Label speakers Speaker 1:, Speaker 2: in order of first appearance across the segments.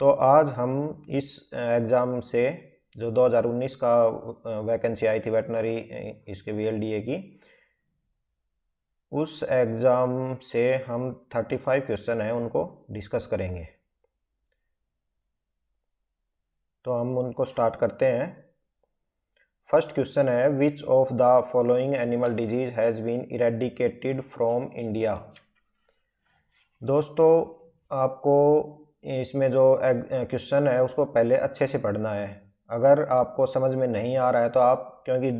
Speaker 1: तो आज हम इस एग्ज़ाम से जो 2019 का वैकेंसी आई थी वेटनरी इसके VLDA की, उस एग्ज़ाम से हम 35 क्वेश्चन हैं उनको डिस्कस करेंगे। तो हम उनको स्टार्ट करते हैं। फर्स्ट क्वेश्चन है, which of the following animal disease has been eradicated from India. दोस्तों, आपको इसमें जो क्वेश्चन है उसको पहले अच्छे से पढ़ना है। अगर आपको समझ में नहीं आ रहा है तो आप, क्योंकि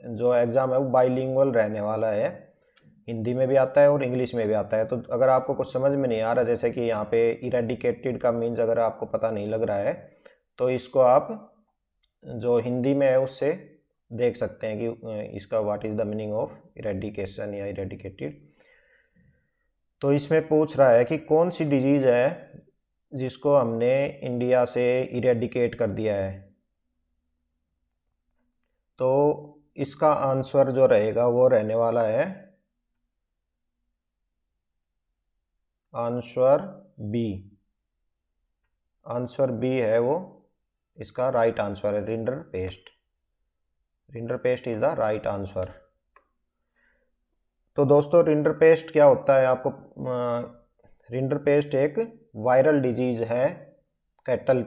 Speaker 1: जो एग्ज़ाम है वो बाइलिंगुअल रहने वाला है, हिंदी में भी आता है और इंग्लिश में भी आता है। तो अगर आपको कुछ समझ में नहीं आ रहा, जैसे कि यहाँ पे इरेडिकेटेड का मीन्स अगर आपको पता नहीं लग रहा है, तो इसको आप जो हिंदी में है उससे देख सकते हैं कि इसका what is the meaning of eradication या इरेडिकेटेड। तो इसमें पूछ रहा है कि कौन सी डिजीज़ है जिसको हमने इंडिया से इरेडिकेट कर दिया है। तो इसका आंसर जो रहेगा वो रहने वाला है आंसर बी। आंसर बी है वो इसका राइट आंसर है, rinderpest. Rinderpest is the right answer. तो दोस्तों, रिंडरपेस्ट क्या होता है आपको, रिंडरपेस्ट एक वायरल डिजीज़ है कैटल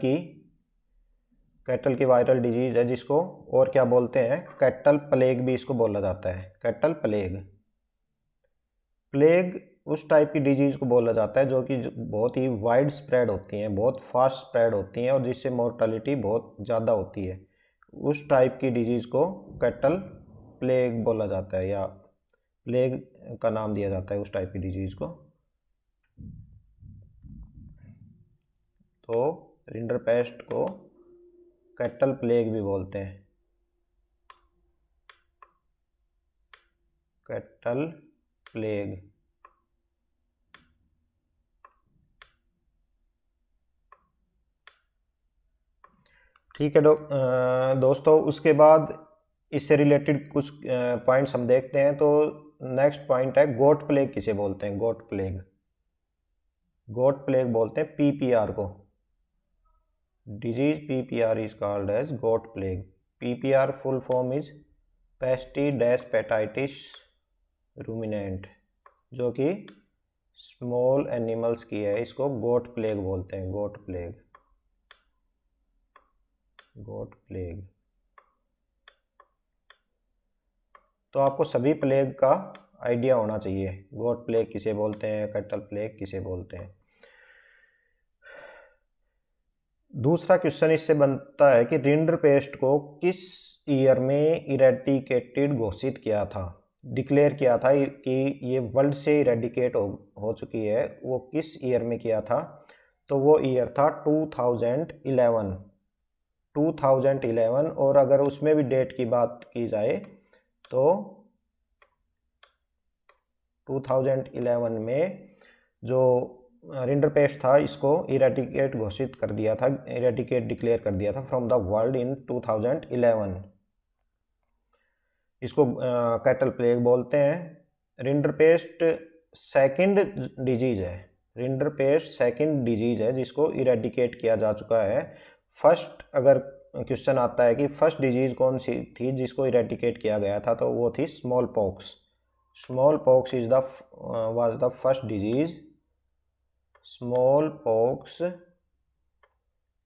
Speaker 1: की वायरल डिजीज़ है, जिसको और क्या बोलते हैं, कैटल प्लेग भी इसको बोला जाता है। कैटल प्लेग उस टाइप की डिजीज़ को बोला जाता है जो कि बहुत ही वाइड स्प्रेड होती हैं, बहुत फास्ट स्प्रेड होती हैं और जिससे मोर्टालिटी बहुत ज़्यादा होती है। उस टाइप की डिजीज़ को कैटल प्लेग बोला जाता है, या प्लेग का नाम दिया जाता है उस टाइप की डिजीज़ को। तो रिंडरपेस्ट को कैटल प्लेग भी बोलते हैं, कैटल प्लेग। ठीक है दोस्तों, उसके बाद इससे रिलेटेड कुछ पॉइंट्स हम देखते हैं। तो नेक्स्ट पॉइंट है, गोट प्लेग किसे बोलते हैं। गोट प्लेग बोलते हैं PPR को। Disease PPR is called as goat plague. PPR full form is पेस्टिडेस्पेटाइटिस रूमिनेंट, जो कि स्मॉल एनिमल्स की है। इसको गोट प्लेग बोलते हैं, गोट प्लेग। तो आपको सभी प्लेग का आइडिया होना चाहिए, गोट प्लेग किसे बोलते हैं, कैटल प्लेग किसे बोलते हैं। दूसरा क्वेश्चन इससे बनता है कि रिंडरपेस्ट को किस ईयर में इरेडिकेटेड घोषित किया था, डिक्लेयर किया था कि ये वर्ल्ड से इरेडिकेट हो चुकी है, वो किस ईयर में किया था। तो वो ईयर था 2011। और अगर उसमें भी डेट की बात की जाए तो 2011 में जो रिंडरपेस्ट था इसको इरेडिकेट घोषित कर दिया था, इरेडिकेट डिक्लेयर कर दिया था फ्रॉम द वर्ल्ड इन 2011। इसको कैटल प्लेग बोलते हैं। रिंडरपेस्ट सेकंड डिजीज है जिसको इरेडिकेट किया जा चुका है। फर्स्ट अगर क्वेश्चन आता है कि फर्स्ट डिजीज कौन सी थी जिसको इरेडिकेट किया गया था, तो वो थी small pox. Small pox was the first disease. Smallpox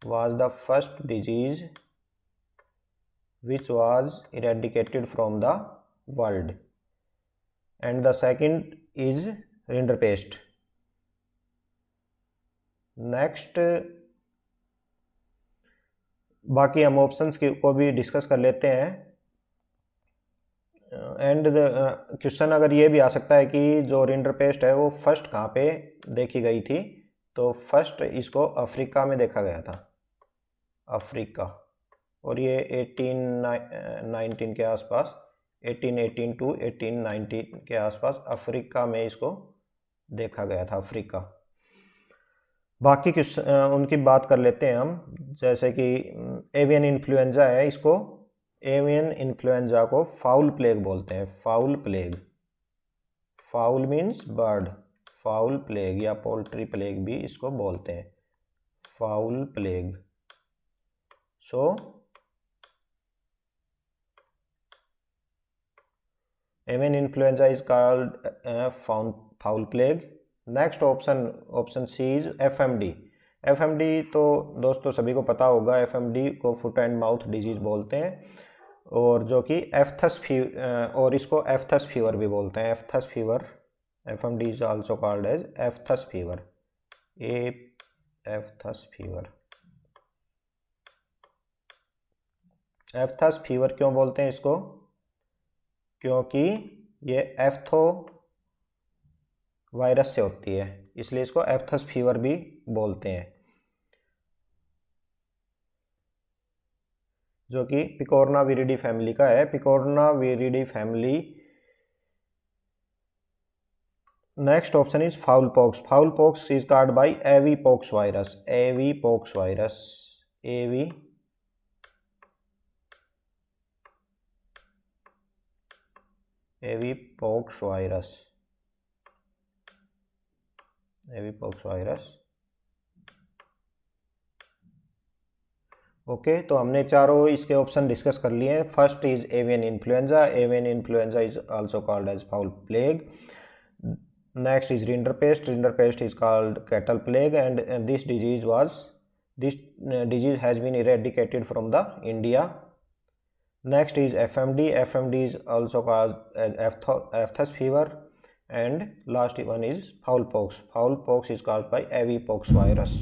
Speaker 1: was the first disease which was eradicated from the world, and the second is rinderpest. Next, बाकी हम ऑप्शंस को भी डिस्कस कर लेते हैं। एंड क्वेश्चन अगर ये भी आ सकता है कि जो रिंडरपेस्ट है वो फर्स्ट कहाँ पे देखी गई थी, तो फर्स्ट इसको अफ्रीका में देखा गया था, अफ्रीका। और ये 1819 के आसपास, 1818 टू 1819 के आसपास अफ्रीका में इसको देखा गया था, अफ्रीका। बाकी उनकी बात कर लेते हैं हम, जैसे कि एवियन इन्फ्लुएंजा है, इसको एवियन इन्फ्लुएंजा को फाउल प्लेग बोलते हैं। Foul means bird, foul plague या पोल्ट्री प्लेग भी इसको बोलते हैं, foul plague. So avian influenza is called foul plague. Next option C is FMD. FMD तो दोस्तों सभी को पता होगा, FMD को फुट एंड माउथ डिजीज बोलते हैं, और जो कि और इसको एफ्थस फीवर भी बोलते हैं, aphthous fever. FMD is also called as aphthous fever. Aphthous fever. Aphthous fever क्यों बोलते हैं इसको? क्योंकि ये एफ्थो वायरस से होती है, इसलिए इसको एफ्थस फीवर भी बोलते हैं, जो कि पिकोरना विरिडी फैमिली का है. Picornaviridae family. Next option is fowl pox. Fowl pox is called by avipox virus. Avipox virus. Avipox virus. Avipox virus. Okay, तो हमने चारों इसके ऑप्शन डिस्कस कर लिए हैं. First is avian influenza. Avian influenza is also called as fowl plague. Next is rinderpest. Rinderpest is called cattle plague, and this disease has been eradicated from the India. Next is FMD. FMD is also called as ephthus fever, and last one is fowl pox. Fowl pox is caused by avi pox virus.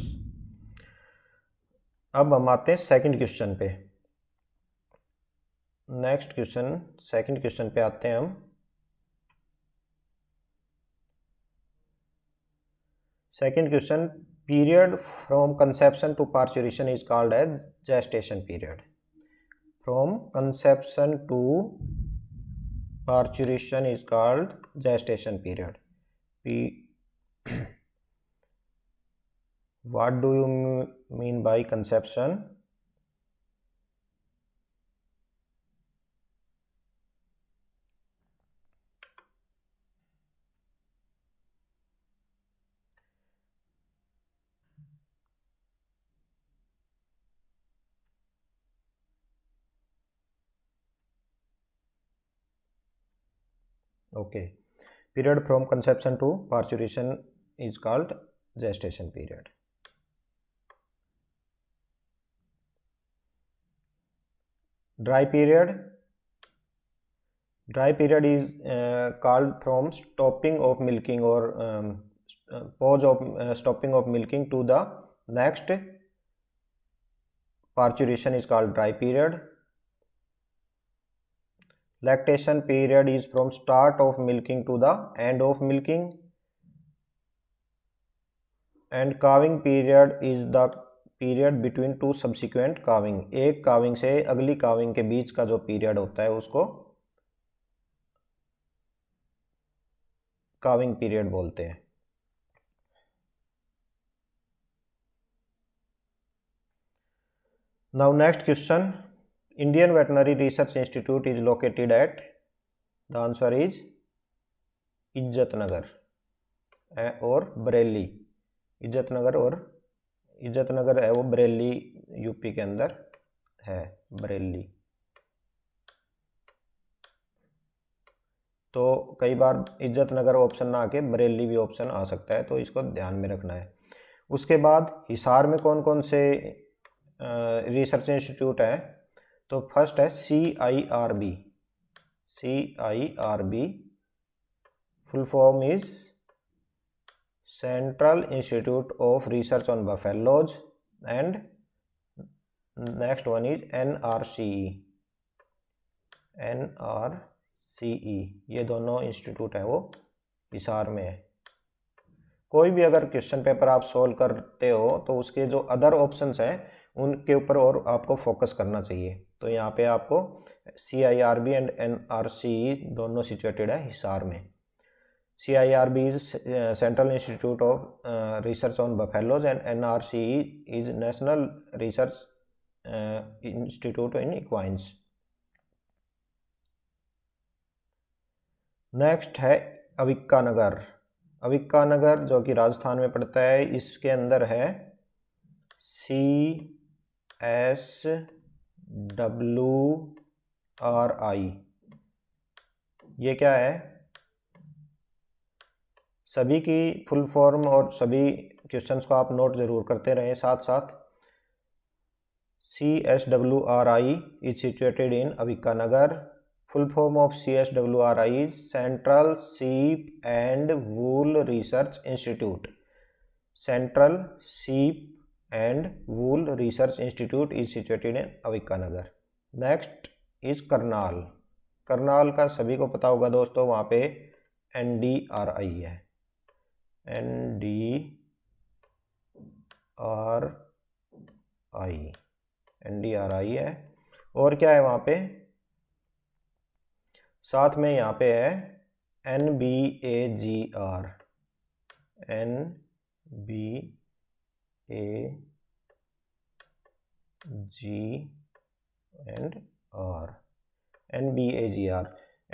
Speaker 1: अब हम आते हैं second question पे. Second question पे आते हैं हम. Second question, period from conception to parturition is called as gestation period. From conception to parturition is called gestation period. What do you mean by conception? Okay, period from conception to parturition is called gestation period. Dry period. Dry period is called from stopping of milking, or pause of stopping of milking to the next parturition is called dry period. Lactation period is from start of milking to the end of milking, and calving period is the period between two subsequent calving. एक calving से अगली calving के बीच का जो period होता है उसको calving period बोलते हैं. Now next question, Indian veterinary research institute is located at. The answer is Izzatnagar और बरेली. इज्जतनगर है वो बरेली, यूपी के अंदर है बरेली. तो कई बार इज्जतनगर ऑप्शन ना आके बरेली भी ऑप्शन आ सकता है, तो इसको ध्यान में रखना है. उसके बाद हिसार में कौन कौन से रिसर्च इंस्टीट्यूट है? तो फर्स्ट है CIRB. CIRB full form is Central Institute of Research on Buffaloes, and next one is NRCE. NRCE ये दोनों इंस्टीट्यूट है वो हिसार में है. कोई भी अगर क्वेश्चन पेपर आप सोल्व करते हो तो उसके जो अदर ऑप्शंस हैं उनके ऊपर और आपको फोकस करना चाहिए. तो यहाँ पे आपको CIRB एंड NRCE दोनों सिचुएटेड है हिसार में. CIRB is Central Institute of Research on Buffaloes, and NRCE is National Research Institute in Equines. Next है अविक्का नगर. अविक्का नगर जो कि राजस्थान में पड़ता है, इसके अंदर है CSWRI, ये क्या है? सभी की फुल फॉर्म और सभी क्वेश्चंस को आप नोट जरूर करते रहें साथ साथ। CSWRI is situated in Avikanagar. Full form of CSWRI is Central Sheep and Wool Research Institute. Central Sheep and Wool Research Institute is situated in Avikanagar. Next is Karnal. Karnal का सभी को पता होगा दोस्तों, वहाँ पे NDRI है, NDRI है। और क्या है वहाँ पे? साथ में यहाँ पे है NBAGR, NBAGR।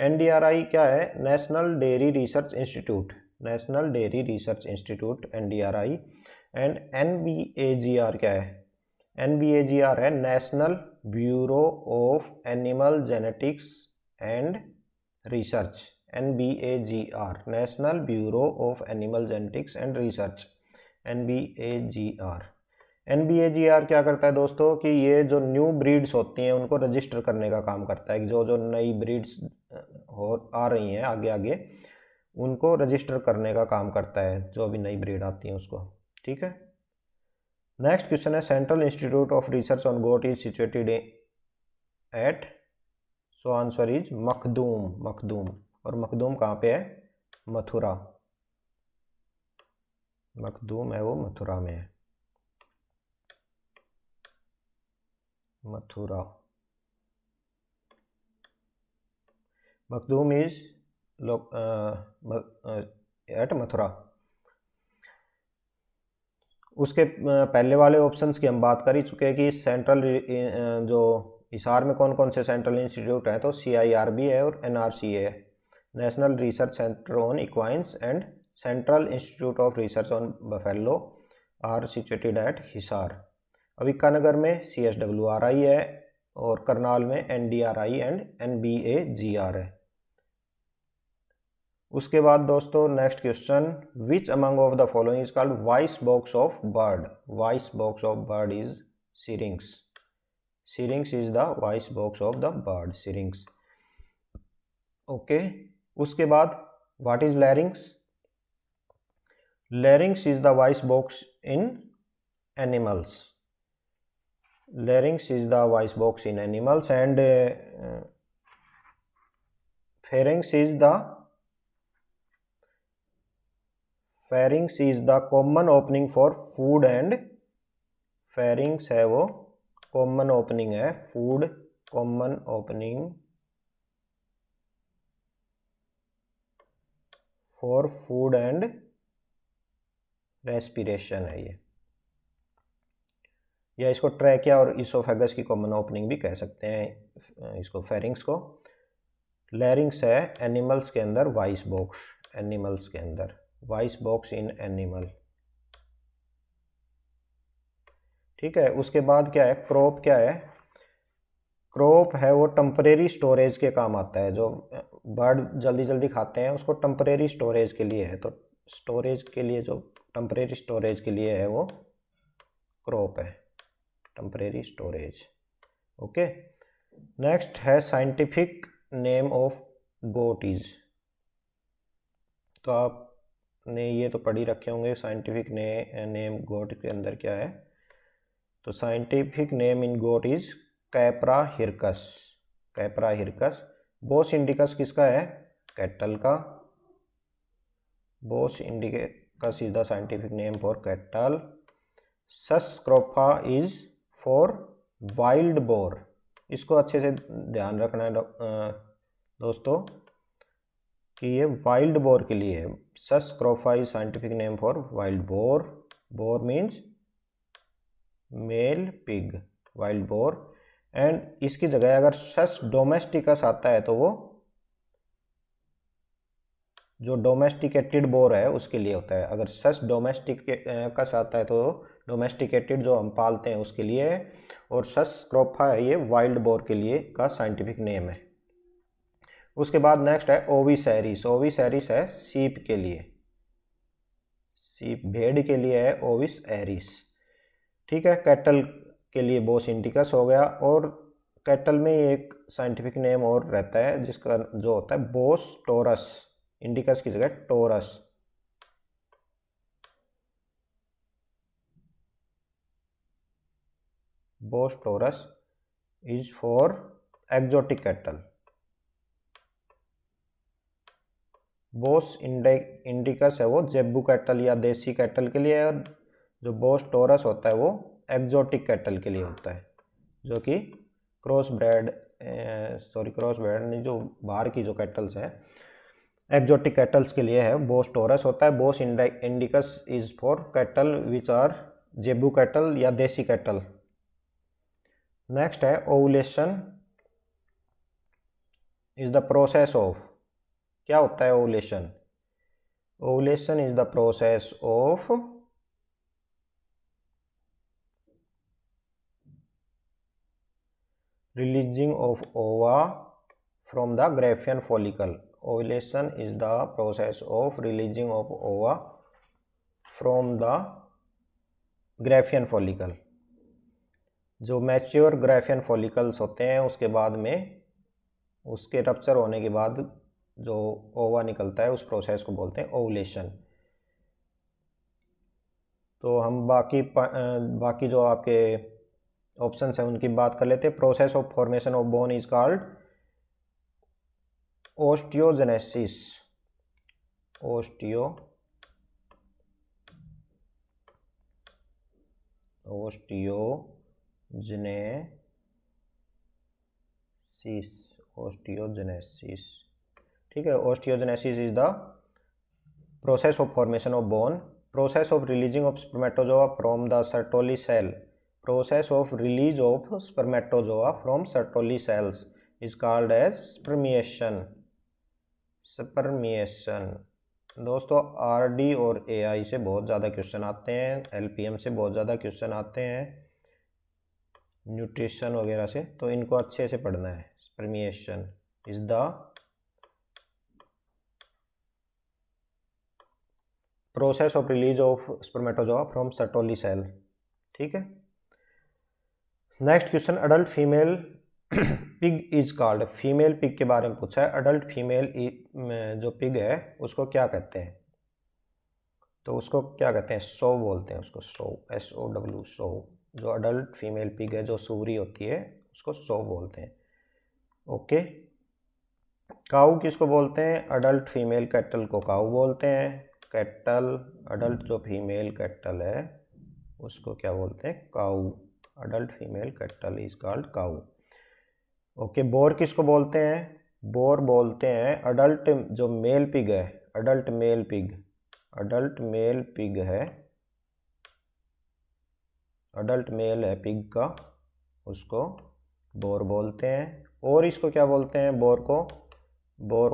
Speaker 1: NDRI क्या है? National dairy research institute, national dairy research institute NDRI। And NBAGR क्या है? NBAGR है national bureau of animal genetics and research. NBAGR, national bureau of animal genetics and research, NBAGR। NBAGR क्या करता है दोस्तों कि ये जो न्यू ब्रीड्स होती हैं उनको रजिस्टर करने का काम करता है। जो नई ब्रीड्स आ रही हैं आगे आगे, उनको रजिस्टर करने का काम करता है, जो भी नई ब्रीड आती हैं उसको। ठीक है। नेक्स्ट क्वेश्चन है central institute of research on goat is situated at, so answer is Makhdoom. Makhdoom, और मखदूम कहाँ पे है? मथुरा। मखदूम है वो मथुरा में है, मथुरा। Makhdoom is at Mathura. उसके पहले वाले ऑप्शंस की हम बात कर ही चुके हैं कि सेंट्रल जो हिसार में कौन कौन से सेंट्रल इंस्टीट्यूट हैं, तो CIRB है और NRCA है। National research centre on equines and central institute of research on buffalo are situated at Hisar. Avikanagar में CSWRI है और करनाल में NDRI एंड NBAGR है। उसके बाद दोस्तों next question, which among of the following is called voice box of bird? Voice box of bird is सिरिंक्स। सिरिंक्स is the voice box of the bird, सिरिंक्स। Okay. उसके बाद what is larynx? Larynx is the voice box in animals. Larynx is the voice box in animals and pharynx is the common opening for food and pharynx है वो common opening है, food common opening for food and respiration है ये, या इसको trachea और oesophagus की common opening भी कह सकते हैं इसको, फेरिंग्स को। लैरिंग्स है एनिमल्स के अंदर वॉइस बॉक्स, एनिमल्स के अंदर वॉइस बॉक्स इन एनिमल। ठीक है। उसके बाद क्या है? क्रोप क्या है? क्रोप है वो टेम्परेरी स्टोरेज के काम आता है। जो बर्ड जल्दी जल्दी खाते हैं उसको टेम्परेरी स्टोरेज के लिए है, तो स्टोरेज के लिए जो टेम्परेरी स्टोरेज के लिए है वो क्रोप है, टेम्परेरी स्टोरेज। ओके। नेक्स्ट है scientific name of goat is. तो आपने ये तो पढ़ ही रखे होंगे साइंटिफिक नेम गोट के अंदर क्या है। तो scientific name in goat is capra hircus, capra hircus. Bos indicus किसका है? कैटल का। Bos indicus is the scientific name for cattle. Sus scrofa is for wild boar. इसको अच्छे से ध्यान रखना है दोस्तों कि ये वाइल्ड बोर के लिए है। Sus scrofa is scientific name for wild boar. Boar means male pig, wild boar. And इसकी जगह अगर सस डोमेस्टिकस आता है तो वो जो डोमेस्टिकेटेड बोर है उसके लिए होता है। अगर सस डोमेस्टिकस आता है तो डोमेस्टिकेटेड जो हम पालते हैं उसके लिए है, और सस स्क्रोफा है ये वाइल्ड बोर के लिए का साइंटिफिक नेम है। उसके बाद नेक्स्ट है ओविसेरिस। ओविसेरिस है सीप के लिए, सीप भेड़ के लिए है ओविस एरिस। ठीक है, कैटल के लिए बोस इंडिकस हो गया। और कैटल में एक साइंटिफिक नेम और रहता है जिसका जो होता है बोस टोरस, इंडिकस की जगह taurus. Bos taurus is for exotic cattle. Bos indicus है वो जेबू कैटल या देसी कैटल के लिए है, और जो बोस टोरस होता है वो एक्जोटिक कैटल के लिए होता है, जो कि क्रॉस ब्रेड नहीं, जो बाहर की जो कैटल्स है एक्जोटिक कैटल्स के लिए है बोस टोरस होता है। Bos indicus is for cattle which are zebu cattle या देसी कैटल। नेक्स्ट है ovulation is the process of. क्या होता है ovulation? Ovulation is the process of releasing of ova from the Graafian follicle. Ovulation is the process of releasing of ova from the Graafian follicle. जो mature Graafian follicles होते हैं उसके बाद में उसके रप्चर होने के बाद जो ओवा निकलता है उस प्रोसेस को बोलते हैं ओवुलेशन। तो हम बाकी जो आपके ऑप्शंस हैं उनकी बात कर लेते हैं। Process of formation of bone is called osteogenesis. Osteogenesis. ठीक है, osteogenesis is the process of formation of bone. Process of releasing of spermatozoa from the Sertoli cell. Process of release of spermatozoa from Sertoli cells is called as spermiation. दोस्तों RD और AI से बहुत ज़्यादा question आते हैं, LPM से बहुत ज़्यादा क्वेश्चन आते हैं, न्यूट्रिशन वगैरह से, तो इनको अच्छे से पढ़ना है। Spermiation is the process of release of spermatozoa from Sertoli cell. ठीक है, next question adult female pig is called. Female pig के बारे में पूछा है। अडल्ट फीमेल जो पिग है उसको क्या कहते हैं? तो उसको क्या कहते हैं? सो बोलते हैं उसको, सो, SOW, सो। जो अडल्ट फीमेल पिग है जो सूरी होती है उसको सो बोलते हैं। ओके, काऊ किसको बोलते हैं? अडल्ट फीमेल कैटल को काऊ बोलते हैं। कैटल, अडल्ट जो फीमेल कैटल है उसको क्या बोलते हैं? Cow. Adult female cattle is called cow. Okay, boar किसको बोलते हैं? बोर बोलते हैं अडल्ट जो मेल पिग है, अडल्ट मेल पिग है, अडल्ट मेल है पिग का, उसको बोर बोलते हैं। और इसको क्या बोलते हैं? बोर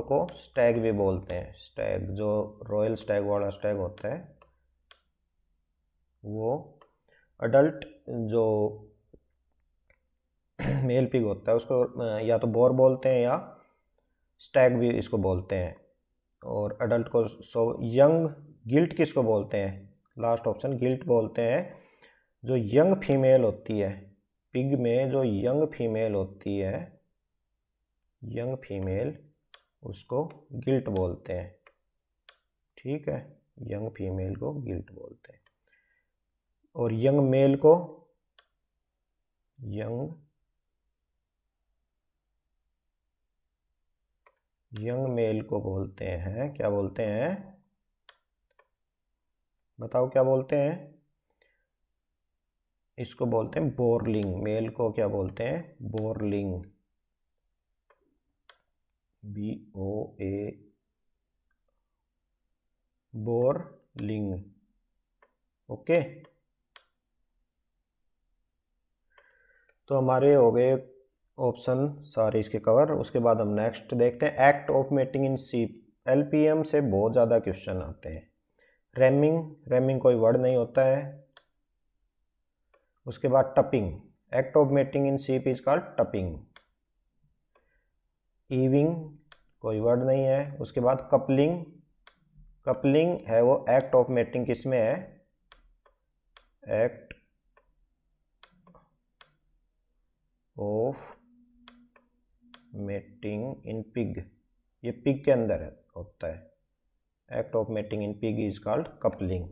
Speaker 1: को स्टैग भी बोलते हैं। स्टैग जो रॉयल स्टैग वाला स्टैग होता है वो अडल्ट जो मेल पिग होता है उसको या तो बोर बोलते हैं या स्टैग भी इसको बोलते हैं। और अडल्ट को सो। यंग गिल्ट किसको बोलते हैं? लास्ट ऑप्शन गिल्ट बोलते हैं जो यंग फीमेल होती है पिग में, जो यंग फीमेल होती है, यंग फीमेल, उसको गिल्ट बोलते हैं। ठीक है, यंग फीमेल को गिल्ट बोलते हैं। और यंग मेल को बोलते हैं, क्या बोलते हैं? बताओ क्या बोलते हैं? इसको बोलते हैं बोरलिंग। मेल को क्या बोलते हैं? बोरलिंग, BOA, बोरलिंग। ओके, तो हमारे हो गए ऑप्शन सारे इसके कवर। उसके बाद हम नेक्स्ट देखते हैं एक्ट ऑफ मेटिंग इन सीप। LPM से बहुत ज़्यादा क्वेश्चन आते हैं। रैमिंग कोई वर्ड नहीं होता है। उसके बाद tupping, act of mating in sheep is called tupping. Ewing कोई वर्ड नहीं है। उसके बाद कपलिंग, कपलिंग है वो एक्ट ऑफ मेटिंग किस में है, act of mating in pig, ये पिग के अंदर होता है। Act of mating in pig is called coupling.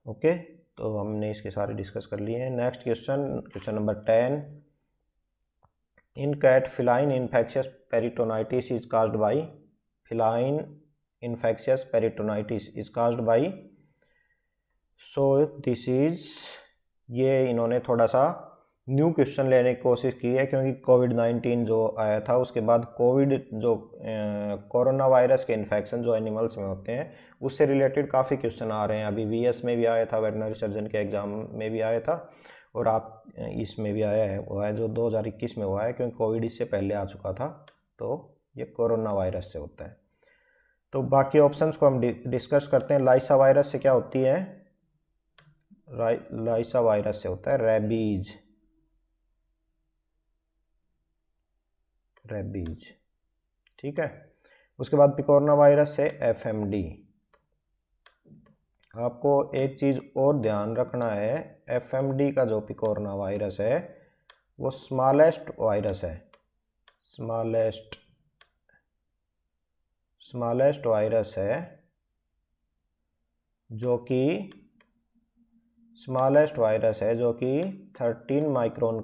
Speaker 1: Okay, तो हमने इसके सारे डिस्कस कर लिए हैं। Next question, question number 10, in cat feline infectious peritonitis is caused by, feline infectious peritonitis is caused by, so this is, ये इन्होंने थोड़ा सा न्यू क्वेश्चन लेने की कोशिश की है, क्योंकि कोविड-19 जो आया था उसके बाद कोविड जो कोरोना वायरस के इन्फेक्शन जो एनिमल्स में होते हैं उससे रिलेटेड काफ़ी क्वेश्चन आ रहे हैं। अभी वीएस में भी आया था, वेटनरी सर्जन के एग्ज़ाम में भी आया था, और आप इसमें भी आया है, वो है जो 2021 में हुआ है, क्योंकि कोविड इससे पहले आ चुका था, तो ये कोरोना वायरस से होता है। तो बाकी ऑप्शंस को हम डिस्कस करते हैं। लाइसा वायरस से क्या होती है, लाइसा वायरस से होता है रेबीज, रेबीज, ठीक है। उसके बाद पिकोरना वायरस से एफएमडी। आपको एक चीज़ और ध्यान रखना है, एफएमडी का जो पिकोरना वायरस है वो स्मॉलेस्ट वायरस है, स्मॉलेस्ट वायरस है, जो कि स्मॉलेस्ट वायरस है जो कि 30 माइक्रोन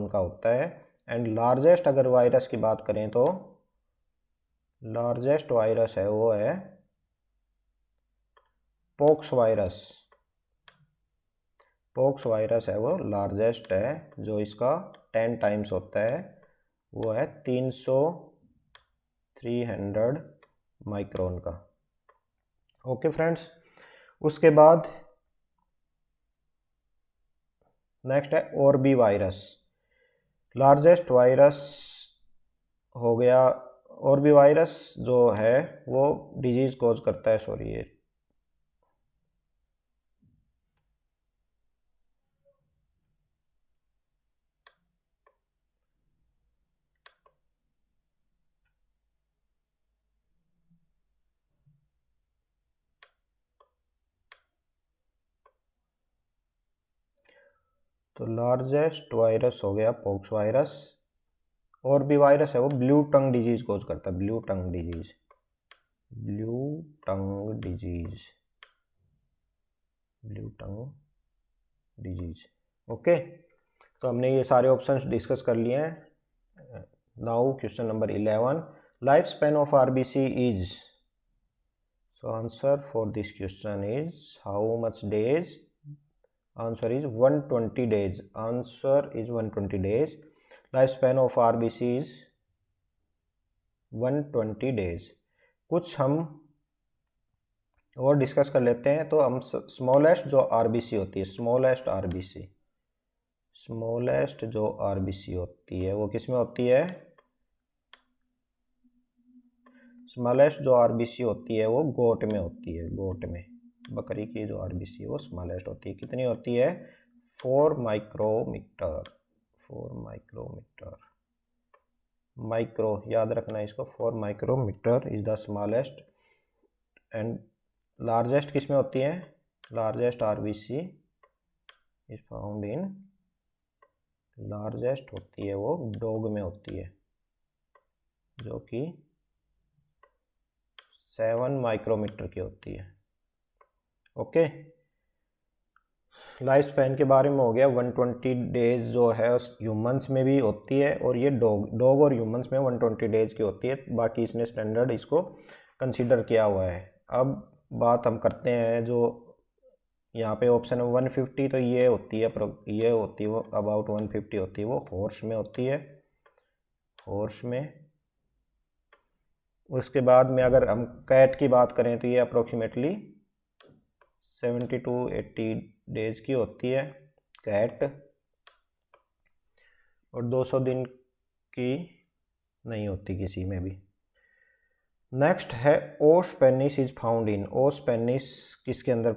Speaker 1: का होता है। एंड लार्जेस्ट अगर वायरस की बात करें तो लार्जेस्ट वायरस है वो है पोक्स वायरस, पोक्स वायरस है वो लार्जेस्ट है, जो इसका 10 टाइम्स होता है, वो है 300 माइक्रोन का। ओके फ्रेंड्स, उसके बाद नेक्स्ट है ओरबी वायरस, लार्जेस्ट वायरस हो गया। ओरबी वायरस जो है वो डिजीज़ कॉज करता है, सॉरी ये तो लार्जेस्ट वायरस हो गया पोक्स वायरस। और भी वायरस है वो ब्लू टंग डिजीज कोज करता है, blue tongue disease, blue tongue disease, blue tongue disease. Okay, तो हमने ये सारे ऑप्शंस डिस्कस कर लिए हैं। Now question number 11, life span of RBC is, so answer for this question is how much days, answer is 120 days, answer is 120 days, life span of RBC is 120 days। कुछ हम और discuss कर लेते हैं। तो हम स्मॉलेस्ट जो RBC होती है, स्मॉलेस्ट आरबीसी, स्मॉलेस्ट जो आरबीसी होती है वो किस में होती है, स्मॉलेस्ट जो आरबीसी होती है वो गोट में होती है, गोट में, बकरी की जो आरबीसी है वो स्मॉलेस्ट होती है। कितनी होती है, 4 माइक्रोमीटर, 4 माइक्रोमीटर, माइक्रो याद रखना है इसको, 4 micrometre is the smallest. And largest किस में होती है, largest RBC is found in, largest होती है वो डॉग में होती है, जो कि 7 माइक्रोमीटर की होती है। ओके, लाइफ स्पैन के बारे में हो गया। 120 डेज जो है ह्यूमंस में भी होती है, और ये डॉग और ह्यूमंस में 120 डेज की होती है। बाकी इसने स्टैंडर्ड इसको कंसीडर किया हुआ है। अब बात हम करते हैं जो यहाँ पे ऑप्शन है 150, तो ये होती है वो अबाउट 150 होती है, वो हॉर्स में होती है, हॉर्स में। उसके बाद में अगर हम कैट की बात करें तो ये अप्रोक्सीमेटली 70 to 80 डेज की होती है कैट, और 200 दिन की नहीं होती किसी में भी। नेक्स्ट है ओस पेनिस इज फाउंड इन, ओस पेनिस किसके अंदर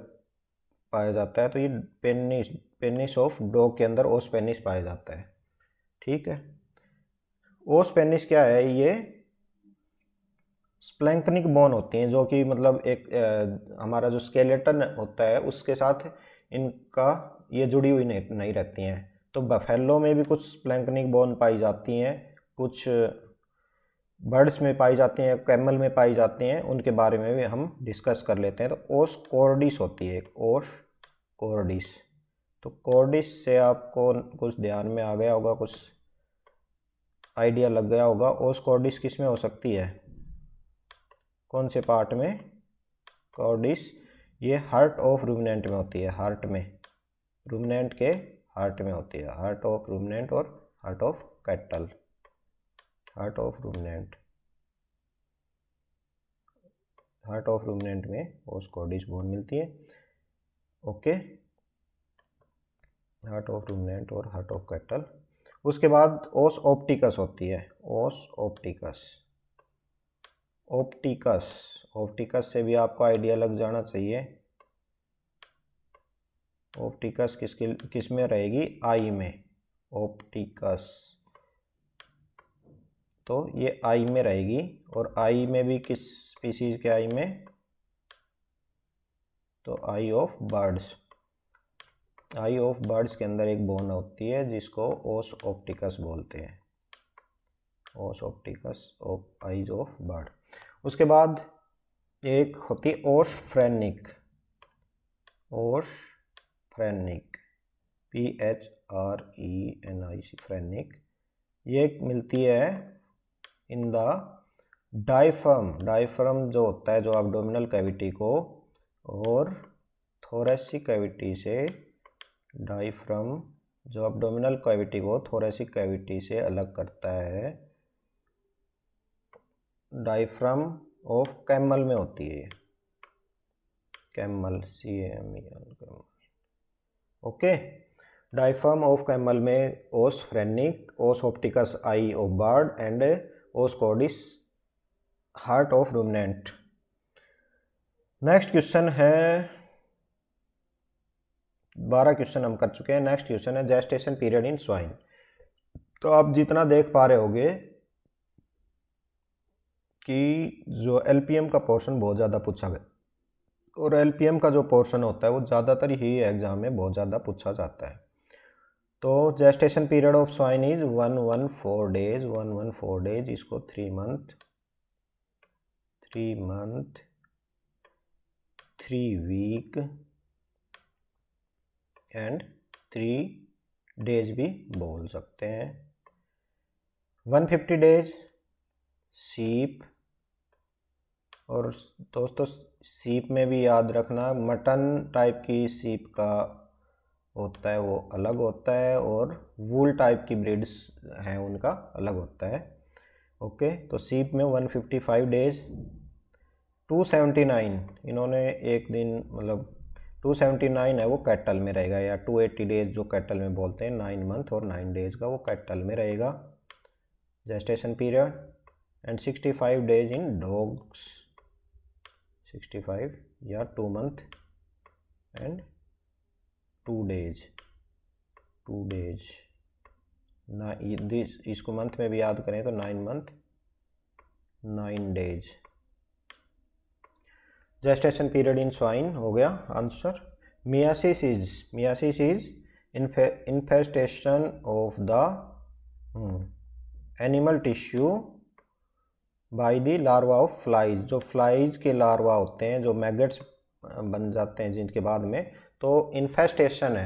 Speaker 1: पाया जाता है, तो ये पेनिस ऑफ डॉग के अंदर ओस पेनिस पाया जाता है। ठीक है, ओस पेनिस क्या है, ये स्प्लैंकनिक बोन होती हैं, जो कि मतलब एक हमारा जो स्केलेटन होता है उसके साथ इनका ये जुड़ी हुई नहीं रहती हैं। तो बफेलो में भी कुछ स्प्लैंकनिक बोन पाई जाती हैं, कुछ बर्ड्स में पाई जाती हैं, कैमल में पाई जाती हैं, उनके बारे में भी हम डिस्कस कर लेते हैं। तो ओस कॉर्डिस होती है, ओस कॉर्डिस। तो कॉर्डिस से आपको कुछ ध्यान में आ गया होगा, कुछ आइडिया लग गया होगा। ओस कॉर्डिस किस में हो सकती है, कौन से पार्ट में? कॉर्डिस ये हार्ट ऑफ रूमिनेंट में होती है, हार्ट में, रूमिनेंट के हार्ट में होती है, हार्ट ऑफ रूमिनेंट और heart of cattle, heart of ruminant, heart of ruminant में ओस कॉर्डिस बोन मिलती है। ओके, हार्ट ऑफ रूमिनेंट और हार्ट ऑफ कैटल। उसके बाद ओस ऑप्टिकस होती है, ओस ऑप्टिकस, ऑप्टिकस, ऑप्टिकस से भी आपको आइडिया लग जाना चाहिए। ऑप्टिकस किस में रहेगी, आई में, ऑप्टिकस, तो ये आई में रहेगी। और आई में भी किस स्पीसीज के आई में, तो eye of birds, eye of birds के अंदर एक बोन होती है जिसको ओस ऑप्टिकस बोलते हैं, ओस ऑप्टिकस ऑफ आईज ऑफ बर्ड। उसके बाद एक होती है ओस फ्रेनिक, ओस फ्रेनिक, PHRENIC, फ्रेनिक। ये मिलती है इन द डायफ्राम, डायफ्राम जो होता है, जो एब्डोमिनल कैविटी को और थोरेसिक कैविटी से, डायफ्राम जो एब्डोमिनल कैविटी को थोरेसिक कैविटी से अलग करता है, डायफ्राम ऑफ कैमल में होती है, camel, CAMEL, camel. Okay, diaphragm of camel में os phrenic, os opticus eye of bird and os cordis heart of ruminant. Next question है, 12 क्वेश्चन हम कर चुके हैं। नेक्स्ट क्वेश्चन है जेस्टेशन पीरियड इन स्वाइन। तो आप जितना देख पा रहे होगे कि जो LPM का पोर्शन बहुत ज़्यादा पूछा गया, और LPM का जो पोर्शन होता है वो ज़्यादातर ही एग्जाम में बहुत ज़्यादा पूछा जाता है। तो gestation period of swine is 114 days, 114 days, इसको 3 मंथ, 3 वीक एंड 3 डेज भी बोल सकते हैं। 150 डेज सीप, और दोस्तों सीप में भी याद रखना मटन टाइप की सीप का होता है वो अलग होता है, और वूल टाइप की ब्रीड्स हैं उनका अलग होता है। ओके, तो सीप में 155 डेज, 279 इन्होंने एक दिन मतलब 279 है वो कैटल में रहेगा, या 280 डेज जो कैटल में बोलते हैं, 9 मंथ और 9 डेज का वो कैटल में रहेगा gestation period. And 65 days in dogs, 65 या 2 मंथ एंड 2 डेज, 2 डेज ना, इसको मंथ में भी याद करें तो 9 month 9 days. Gestation period in swine हो गया answer. Myiasis is infestation of the animal tissue by the larva of flies. जो फ्लाइज के लार्वा होते हैं, जो मैगट्स बन जाते हैं जिनके बाद में, तो इन्फेस्टेशन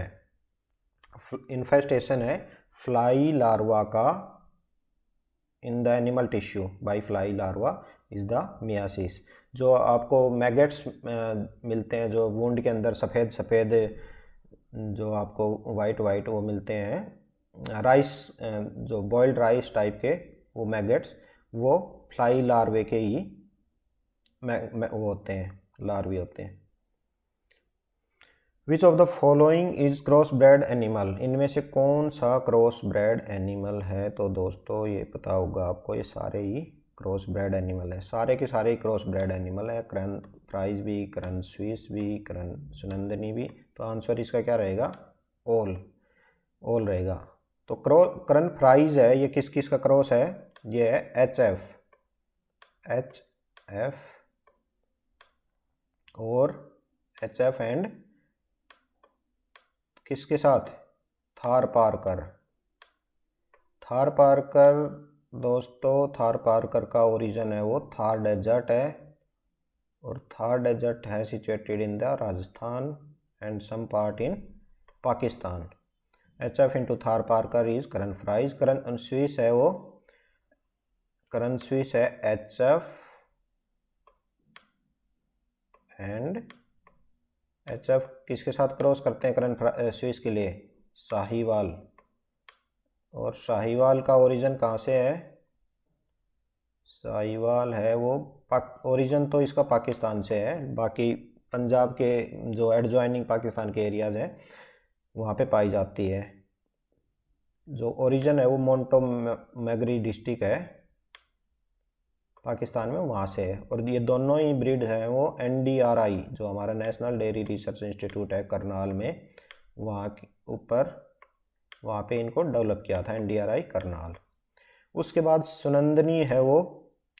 Speaker 1: है फ्लाई लार्वा का in the animal tissue bye fly larva is the myiasis. जो आपको मैगट्स मिलते हैं जो वुंड के अंदर सफ़ेद सफ़ेद, जो आपको वाइट वो मिलते हैं, राइस, जो बॉइल्ड राइस टाइप के वो मैगट्स, वो फ्लाई लार्वे के ही वो होते हैं, लार्वे होते हैं। विच of the following is cross bread animal, इनमें से कौन सा क्रॉस ब्रेड एनिमल है? तो दोस्तों ये पता होगा आपको, ये सारे ही क्रॉस ब्रेड एनिमल है, सारे के सारे क्रॉस ब्रेड एनिमल है, करन फ्राइज भी, करन स्विस भी, करन सुनंदनी भी। तो आंसर इसका क्या रहेगा? ऑल, ऑल रहेगा। तो करन फ्राइज है, ये किस किस का क्रॉस है? ये है एच एफ और एच एफ एंड किसके साथ? थार पार्कर। थार पार्कर दोस्तों, थार पार्कर का ओरिजिन है वो थार डेजर्ट है, और थार डेजर्ट है situated in the Rajasthan and some part in Pakistan. H F into Tharparkar is Karan Fries. Karan Swiss है वो, करन स्विस है H F and H F किसके साथ क्रॉस करते हैं करन स्विस के लिए? साहीवाल। और साहीवाल का ओरिजिन कहाँ से है? साहीवाल है वो ओरिजिन तो इसका पाकिस्तान से है, बाकी पंजाब के जो एडजॉइनिंग पाकिस्तान के एरियाज़ हैं वहाँ पे पाई जाती है। जो ओरिजिन है वो मोंटो मैगरी डिस्ट्रिक्ट है पाकिस्तान में, वहाँ से है। और ये दोनों ही ब्रीड हैं वो NDRI, जो हमारा नेशनल डेयरी रिसर्च इंस्टीट्यूट है करनाल में, वहाँ के ऊपर वहाँ पे इनको डेवलप किया था, NDRI करनाल। उसके बाद सुनंदनी है वो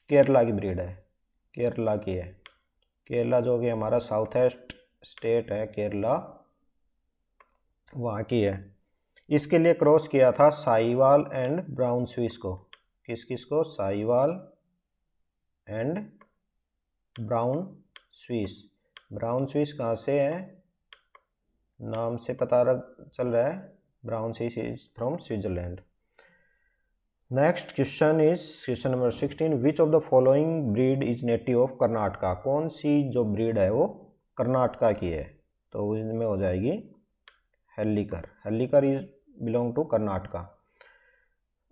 Speaker 1: केरला की ब्रीड है, केरला की है। केरला जो कि हमारा साउथ ईस्ट स्टेट है केरला, वहाँ की है। इसके लिए क्रॉस किया था साहीवाल एंड ब्राउन स्विस को। किस किस को? Sahiwal and brown Swiss. Brown Swiss कहाँ से है? नाम से पता चल रहा है, brown Swiss is from Switzerland. Next question is question number 16, which of the following breed is native of Karnataka? कौन सी जो ब्रीड है वो कर्नाटका की है? तो इनमें हो जाएगी Hallikar. Hallikar is belong to Karnataka.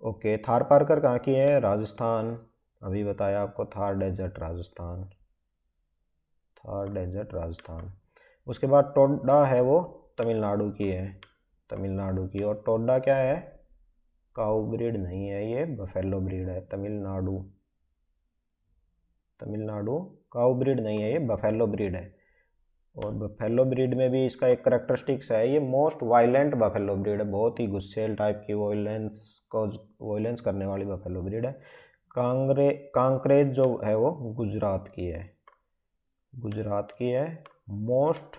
Speaker 1: Okay, Tharparkar कहाँ की है? राजस्थान, अभी बताया आपको, थार डेजर्ट राजस्थान, थार डेजर्ट राजस्थान। उसके बाद टोडा है वो तमिलनाडु की है, तमिलनाडु की। और टोडा क्या है? काऊ ब्रीड नहीं है, ये बफेलो ब्रीड है। तमिलनाडु, तमिलनाडु काऊ ब्रीड नहीं है, ये बफेलो ब्रीड है। और बफेलो ब्रीड में भी इसका एक करेक्टरिस्टिक्स है, ये मोस्ट वायलेंट बफेलो ब्रीड है, बहुत ही गुस्सेल टाइप की वॉयलेंस करने वाली बफेलो ब्रीड है। कांकरेज जो है वो गुजरात की है, गुजरात की है। मोस्ट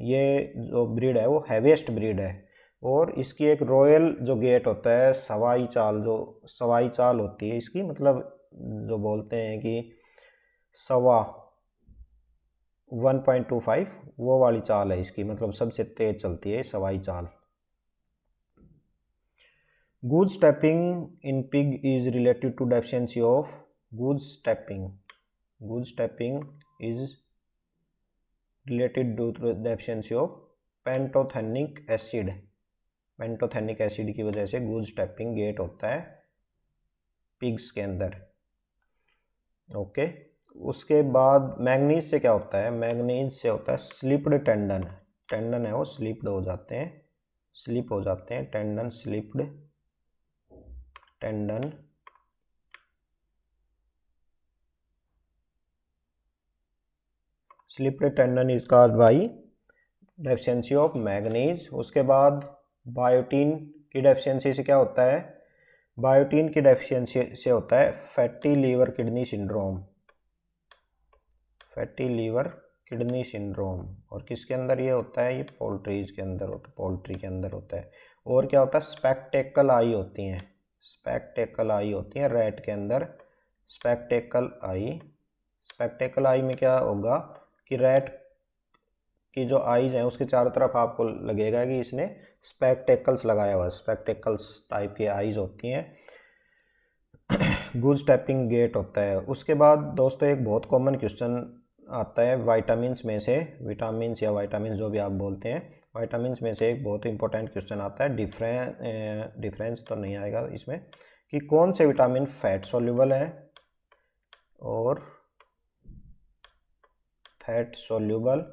Speaker 1: ये जो ब्रीड है वो हैवीएस्ट ब्रीड है, और इसकी एक रॉयल जो गेट होता है, सवाई चाल, जो सवाई चाल होती है इसकी, मतलब जो बोलते हैं कि सवा 1.25 वो वाली चाल है इसकी, मतलब सबसे तेज चलती है सवाई चाल। Goose stepping in pig is related to deficiency of goose stepping. Goose stepping is related to deficiency of pantothenic acid. Pantothenic acid की वजह से गुड स्टेपिंग गेट होता है पिग्स के अंदर। ओके, उसके बाद मैग्नीज से क्या होता है? मैग्नीज से होता है स्लिप्ड टेंडन। टेंडन है वो स्लिप्ड हो जाते हैं, स्लिप हो जाते हैं, tendon slipped, tendon. Slipped tendon is caused by deficiency of manganese. उसके बाद बायोटीन की डेफिशिएंसी से क्या होता है? बायोटीन की डेफिशिएंसी से होता है fatty liver kidney syndrome, fatty liver kidney syndrome. और किसके अंदर ये होता है? ये पोल्ट्रीज के अंदर होता है, पोल्ट्री के अंदर होता है। और क्या होता है? स्पेक्टेकल आई होती हैं, स्पेक्टेकल आई होती हैं रैट के अंदर, स्पेक्टेकल आई। स्पेक्टेकल आई में क्या होगा कि रैट की जो आईज हैं उसके चारों तरफ आपको लगेगा कि इसने स्पेक्टेकल्स लगाया हुआ है, स्पेक्टेकल्स टाइप की आईज होती हैं। गुड स्टेपिंग गेट होता है। उसके बाद दोस्तों एक बहुत कॉमन क्वेश्चन आता है वाइटामिन्स में से, विटामिन्स या वाइटामिन्स जो भी आप बोलते हैं, वाइटामिन्स में से एक बहुत इंपॉर्टेंट क्वेश्चन आता है, डिफरेंस तो नहीं आएगा इसमें, कि कौन से विटामिन फैट सॉल्युबल है और फैट सॉल्युबल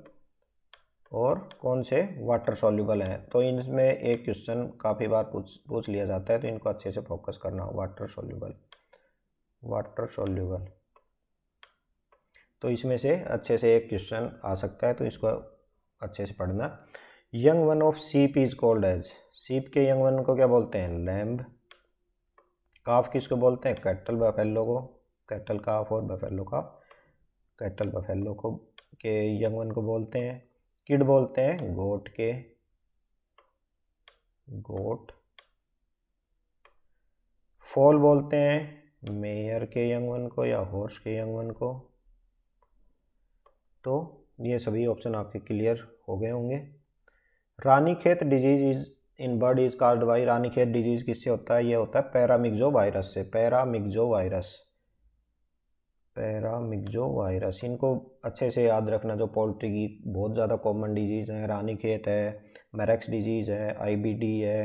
Speaker 1: और कौन से वाटर सॉल्युबल हैं। तो इनमें एक क्वेश्चन काफ़ी बार पूछ लिया जाता है, तो इनको अच्छे से फोकस करना। Water soluble, water soluble. तो इसमें से अच्छे से एक क्वेश्चन आ सकता है, तो इसको अच्छे से पढ़ना। Young one of sheep is called as, sheep के यंग वन को क्या बोलते हैं? लैम्ब। काफ किसको बोलते हैं? कैटल बफेलो को, कैटल काफ और बफेलो का, कैटल बफेलो को के यंग वन को बोलते हैं। किड बोलते हैं गोट के, गोट। फॉल बोलते हैं मेयर के यंग वन को या हॉर्स के यंग वन को। तो ये सभी ऑप्शन आपके क्लियर हो गए होंगे। Ranikhet disease is in bird is caused by, Ranikhet disease किससे होता है? ये होता है पैरामिक्सो वायरस से, पैरामिक्सो वायरस, पैरामिक्सो वायरस। इनको अच्छे से याद रखना, जो पोल्ट्री की बहुत ज़्यादा कॉमन डिजीज़ हैं, रानीखेत है, मैरेक्स डिजीज़ है, आईबीडी है,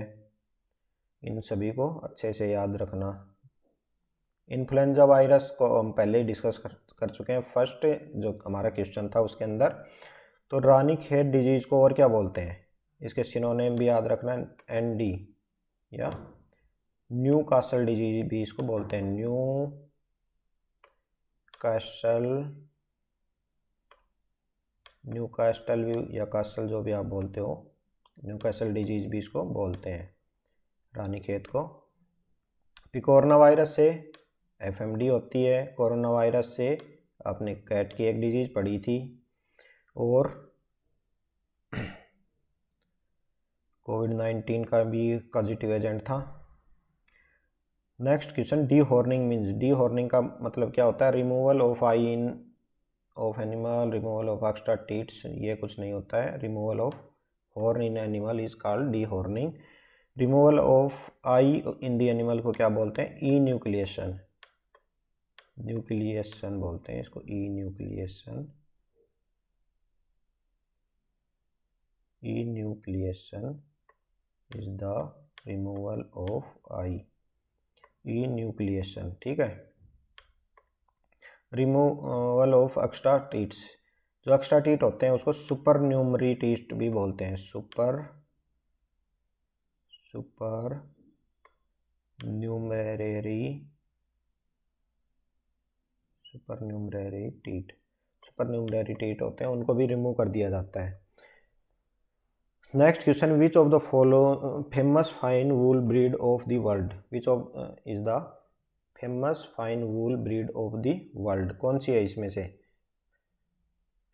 Speaker 1: इन सभी को अच्छे से याद रखना। इन्फ्लुएंजा वायरस को हम पहले ही डिस्कस कर चुके हैं फर्स्ट जो हमारा क्वेश्चन था उसके अंदर। तो रानीखेत डिजीज़ को और क्या बोलते हैं? इसके सिनोनिम भी याद रखना, एनडी या न्यू कासल डिजीज भी इसको बोलते हैं, न्यू कासल, न्यू कास्टल या कासल जो भी आप बोलते हो, न्यू कासल डिजीज भी इसको बोलते हैं रानीखेत को। पिकोरोना वायरस से एफएमडी होती है, कोरोना वायरस से आपने कैट की एक डिजीज पढ़ी थी, और कोविड-19 का भी पॉजिटिव एजेंट था। Next question, D horning means, D horning का मतलब क्या होता है? Removal of I in of animal, removal of extra tits, ये कुछ नहीं होता है। Removal of horn in animal is called D horning. Removal of I in the animal को क्या बोलते हैं? ई न्यूक्लिएशन, न्यूक्लिएशन बोलते हैं इसको, enucleation, enucleation is the removal of eye, enucleation, ठीक है। रिमूवल ऑफ एक्स्ट्रा टीट्स, जो एक्स्ट्रा टीट होते हैं उसको सुपर न्यूमरी टीट भी बोलते हैं, supernumerary, supernumerary teat, supernumerary teat होते हैं, उनको भी रिमूव कर दिया जाता है। Next question, which of the follow famous fine wool breed of the world, which of is the famous fine wool breed of the world, कौन सी है इसमें से?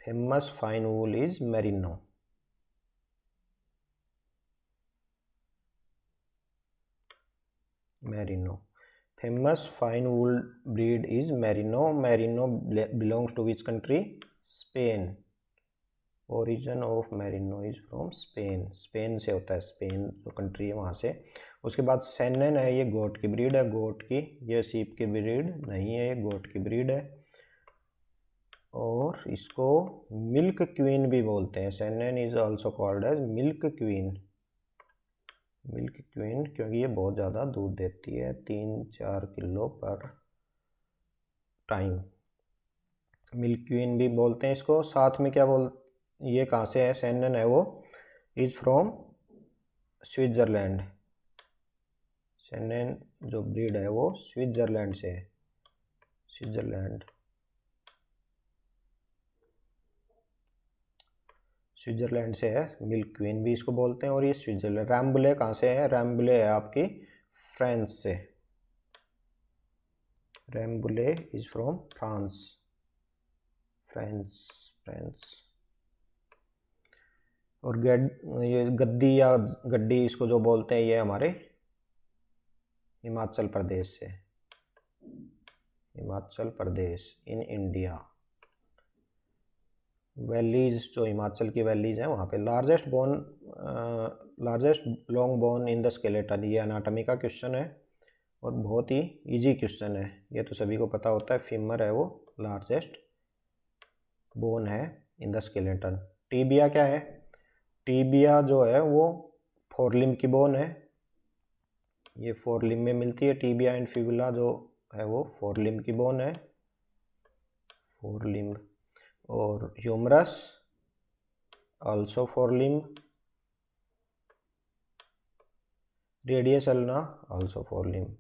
Speaker 1: Famous fine wool is merino, merino. Famous fine wool breed is merino, merino belongs to which country? Spain. Origin of merino is from Spain, Spain से होता है, Spain जो country है वहाँ से। उसके बाद सेनन है, ये गोट की ब्रीड है, गोट की, ये सीप की ब्रीड नहीं है, ये गोट की ब्रीड है। और इसको मिल्क क्वीन भी बोलते हैं, Saanen is also called as milk queen, milk queen, क्योंकि ये बहुत ज़्यादा दूध देती है, 3-4 किलो पर टाइम, मिल्क क्वीन भी बोलते हैं इसको। साथ में क्या बोल, ये कहाँ से है? सेनन है वो, इज फ्रॉम स्विट्ज़रलैंड, सेनन जो ब्रीड है वो स्विट्ज़रलैंड से है, स्विट्ज़रलैंड, स्विट्ज़रलैंड से है, मिल्क क्वीन भी इसको बोलते हैं। और ये स्विट्ज़रलैंड। रैम्बुले कहाँ से है? रैम्बुले है आपकी फ्रांस से, Rambouillet is from France, France, France. और ये गद्दी या गड्डी इसको जो बोलते हैं, ये हमारे हिमाचल प्रदेश से, Himachal Pradesh in India. Valleys जो हिमाचल की वैलीज हैं वहाँ पे। Largest bone, largest long bone in the skeleton, ये एनाटॉमी का क्वेश्चन है और बहुत ही इजी क्वेश्चन है, ये तो सभी को पता होता है, फीमर है वो लार्जेस्ट बोन है इन द स्केलेटन। टीबिया क्या है? टीबिया जो है वो फोरलिम्ब की बोन है, ये फोरलिम्ब में मिलती है, टीबिया एंड फिबुला जो है वो फोरलिम्ब की बोन है, फोरलिम्ब। और humerus also forelimb, radius ulna also forelimb,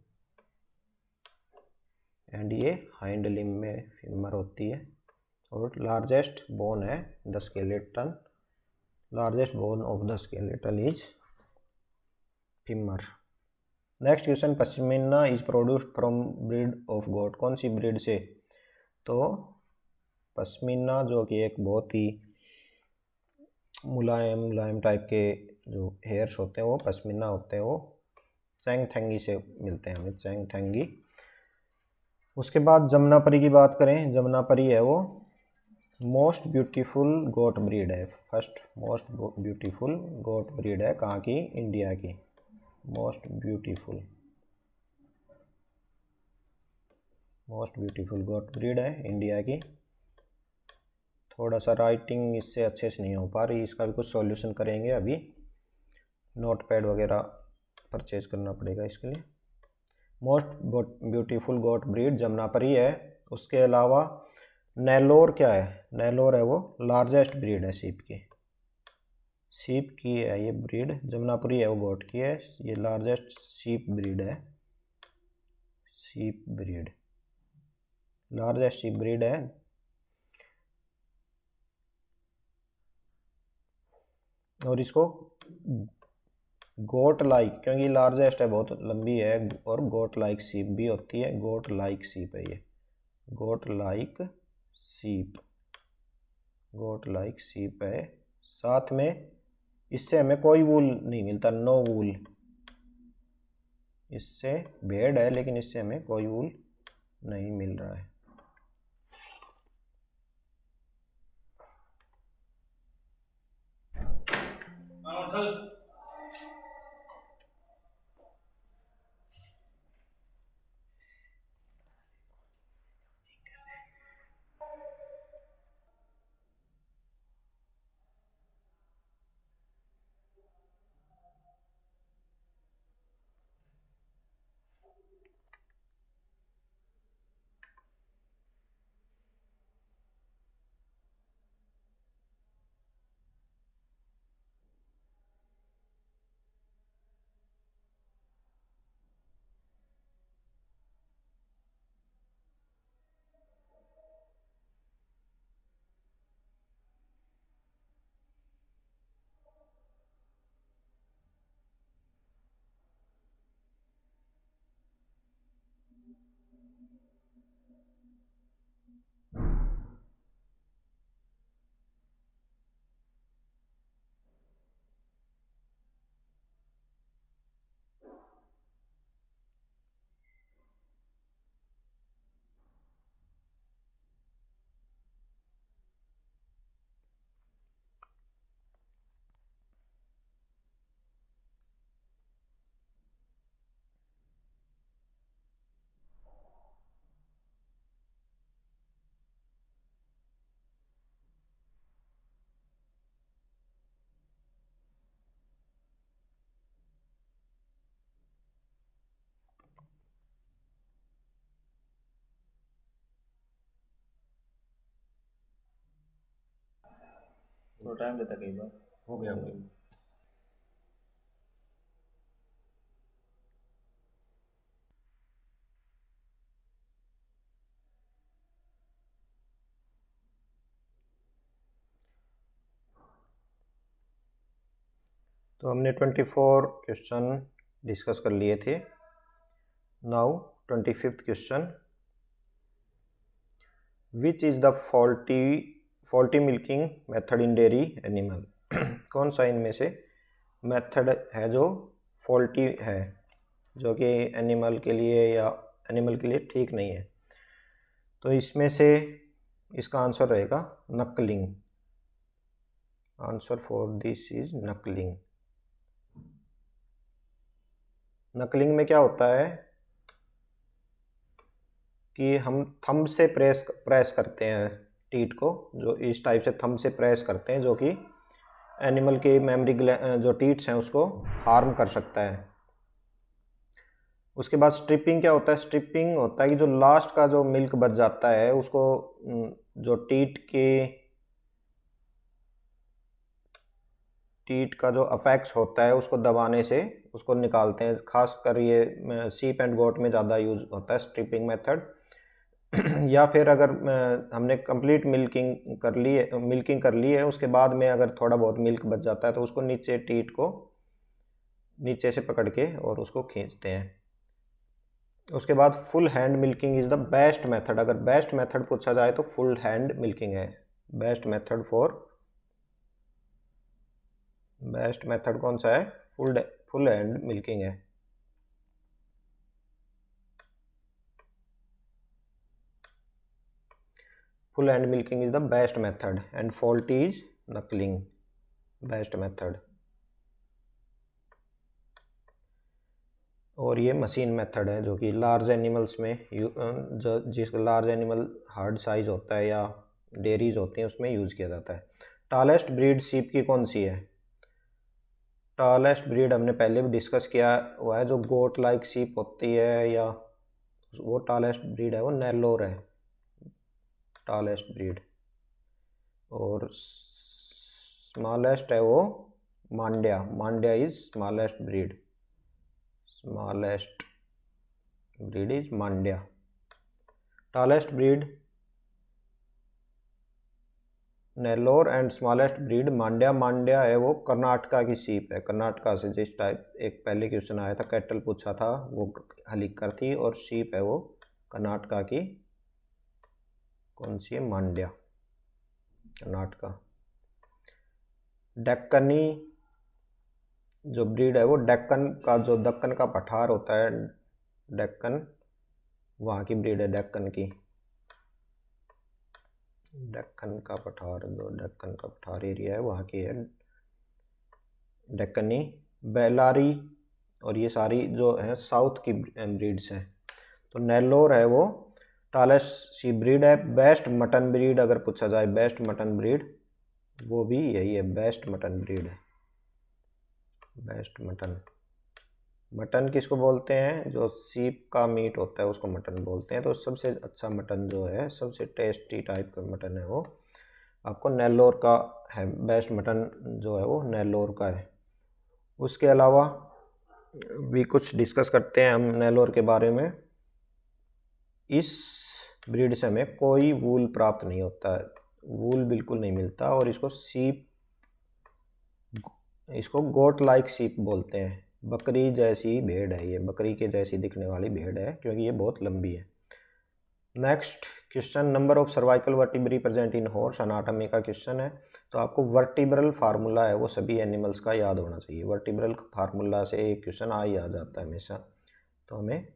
Speaker 1: and ये हाइंड लिम्ब में फीमर होती है। और लार्जेस्ट बोन है the skeleton, largest bone of the skeleton is femur. Next question, pashmina is produced from breed of goat, कौन सी breed से? तो पश्मीना जो कि एक बहुत ही मुलायम टाइप के जो हेयर्स होते हैं वो पश्मीना होते हैं, वो चैंगथेंगी से मिलते हैं हमें, चैंगथेंगी। उसके बाद जमुनापरी की बात करें, जमुनापरी है वो मोस्ट ब्यूटीफुल गोट ब्रीड है, फर्स्ट मोस्ट ब्यूटीफुल गोट ब्रीड है, कहाँ की? इंडिया की। मोस्ट ब्यूटीफुल गोट ब्रीड है इंडिया की। थोड़ा सा राइटिंग इससे अच्छे से नहीं हो पा रही, इसका भी कुछ सॉल्यूशन करेंगे अभी, नोटपैड वगैरह परचेज करना पड़ेगा इसके लिए। मोस्ट ब्यूटीफुल गोट ब्रीड जमुनापरी है। उसके अलावा नेलोर क्या है? नेलोर है वो लार्जेस्ट ब्रीड है सीप की है ये ब्रीड, जमुनापरी है वो गोट की है, ये लार्जेस्ट सीप ब्रीड है, सीप ब्रीड, लार्जेस्ट सीप ब्रीड है। और इसको गोट लाइक, क्योंकि लार्जेस्ट है, बहुत लंबी है, और गोट लाइक सीप भी होती है, गोट लाइक सीप है ये, गोट लाइक सीप है। साथ में इससे हमें कोई वूल नहीं मिलता, नो वूल, इससे भेड़ है लेकिन इससे हमें कोई वूल नहीं मिल रहा है।
Speaker 2: तो टाइम लेता कई बार,
Speaker 1: हो गया। तो हमने 24 क्वेश्चन डिस्कस कर लिए थे। Now 25th question, which is the faulty milking method in dairy animal? कौन सा इनमें से मेथड है जो फॉल्टी है, जो कि एनिमल के लिए ठीक नहीं है? तो इसमें से इसका आंसर रहेगा नकलिंग, आंसर फॉर दिस इज नकलिंग। नकलिंग में क्या होता है कि हम थंब से प्रेस करते हैं टीथ को, जो इस टाइप से थंब से प्रेस करते हैं, जो कि एनिमल के मेमोरी जो टीथ्स हैं उसको हार्म कर सकता है। उसके बाद स्ट्रिपिंग क्या होता है? स्ट्रिपिंग होता है कि जो लास्ट का जो मिल्क बच जाता है उसको जो टीथ का जो अफेक्ट्स होता है उसको दबाने से उसको निकालते हैं। खासकर ये सीप एंड गोट में ज़्यादा यूज होता है स्ट्रिपिंग मेथड। या फिर अगर हमने कंप्लीट मिल्किंग कर ली है, उसके बाद में अगर थोड़ा बहुत मिल्क बच जाता है तो उसको नीचे टीट को नीचे से पकड़ के और उसको खींचते हैं। उसके बाद full hand milking is the best method. अगर बेस्ट मेथड पूछा जाए तो फुल हैंड मिल्किंग है। बेस्ट मेथड कौन सा है? फुल हैंड मिल्किंग है। Full hand milking is the best method and fault is नकलिंग, best method. और ये मशीन मेथड है जो कि लार्ज एनिमल्स में जो जिसका लार्ज एनिमल हार्ड साइज होता है या डेयरीज होती हैं उसमें यूज़ किया जाता है। टालेस्ट ब्रीड सीप की कौन सी है? टालेस्ट ब्रीड हमने पहले भी डिस्कस किया हुआ है, जो गोट लाइक सीप होती है या वो टालेस्ट ब्रीड है, वो नेल्लोर है टालेस्ट ब्रीड। और स्मॉलेस्ट है वो Mandya is smallest breed is Mandya. Tallest breed Nellore and smallest breed Mandya है वो कर्नाटका की सीप है। कर्नाटका से जिस टाइप एक पहले क्वेश्चन आया था, कैटल पूछा था, वो हलिकर थी, और सीप है वो कर्नाटका की कौन सी है? मांड्या, कर्नाटका। डेक्कनी जो ब्रीड है वो डेक्कन का, जो दक्कन का पठार होता है डेक्कन, वहाँ की ब्रीड है डेक्कन की। डेक्कन का पठार, जो डेक्कन का पठार एरिया है वहाँ की है डेक्कनी। बेलारी और ये सारी जो है साउथ की ब्रीड्स हैं। तो नेल्लोर है वो टालेस्ट सी ब्रीड है। बेस्ट मटन ब्रीड अगर पूछा जाए, बेस्ट मटन ब्रीड, वो भी यही है, बेस्ट मटन ब्रीड है। बेस्ट मटन किसको बोलते हैं? जो सीप का मीट होता है उसको मटन बोलते हैं। तो सबसे अच्छा मटन जो है, सबसे टेस्टी टाइप का मटन है वो आपको नेल्लोर का है। बेस्ट मटन जो है वो नेल्लोर का है। उसके अलावा भी कुछ डिस्कस करते हैं हम नेल्लोर के बारे में। इस ब्रीड से हमें कोई वूल प्राप्त नहीं होता है, वूल बिल्कुल नहीं मिलता, और इसको गोट लाइक सीप बोलते हैं। बकरी जैसी भेड़ है ये, बकरी के जैसी दिखने वाली भेड़ है क्योंकि ये बहुत लंबी है। Next question, number of cervical vertebrae present in horse, anatomy का क्वेश्चन है। तो आपको वर्टिब्रल फार्मूला है वो सभी एनिमल्स का याद होना चाहिए। वर्टिब्रल फार्मूला से एक क्वेश्चन आ जाता है हमेशा। तो हमें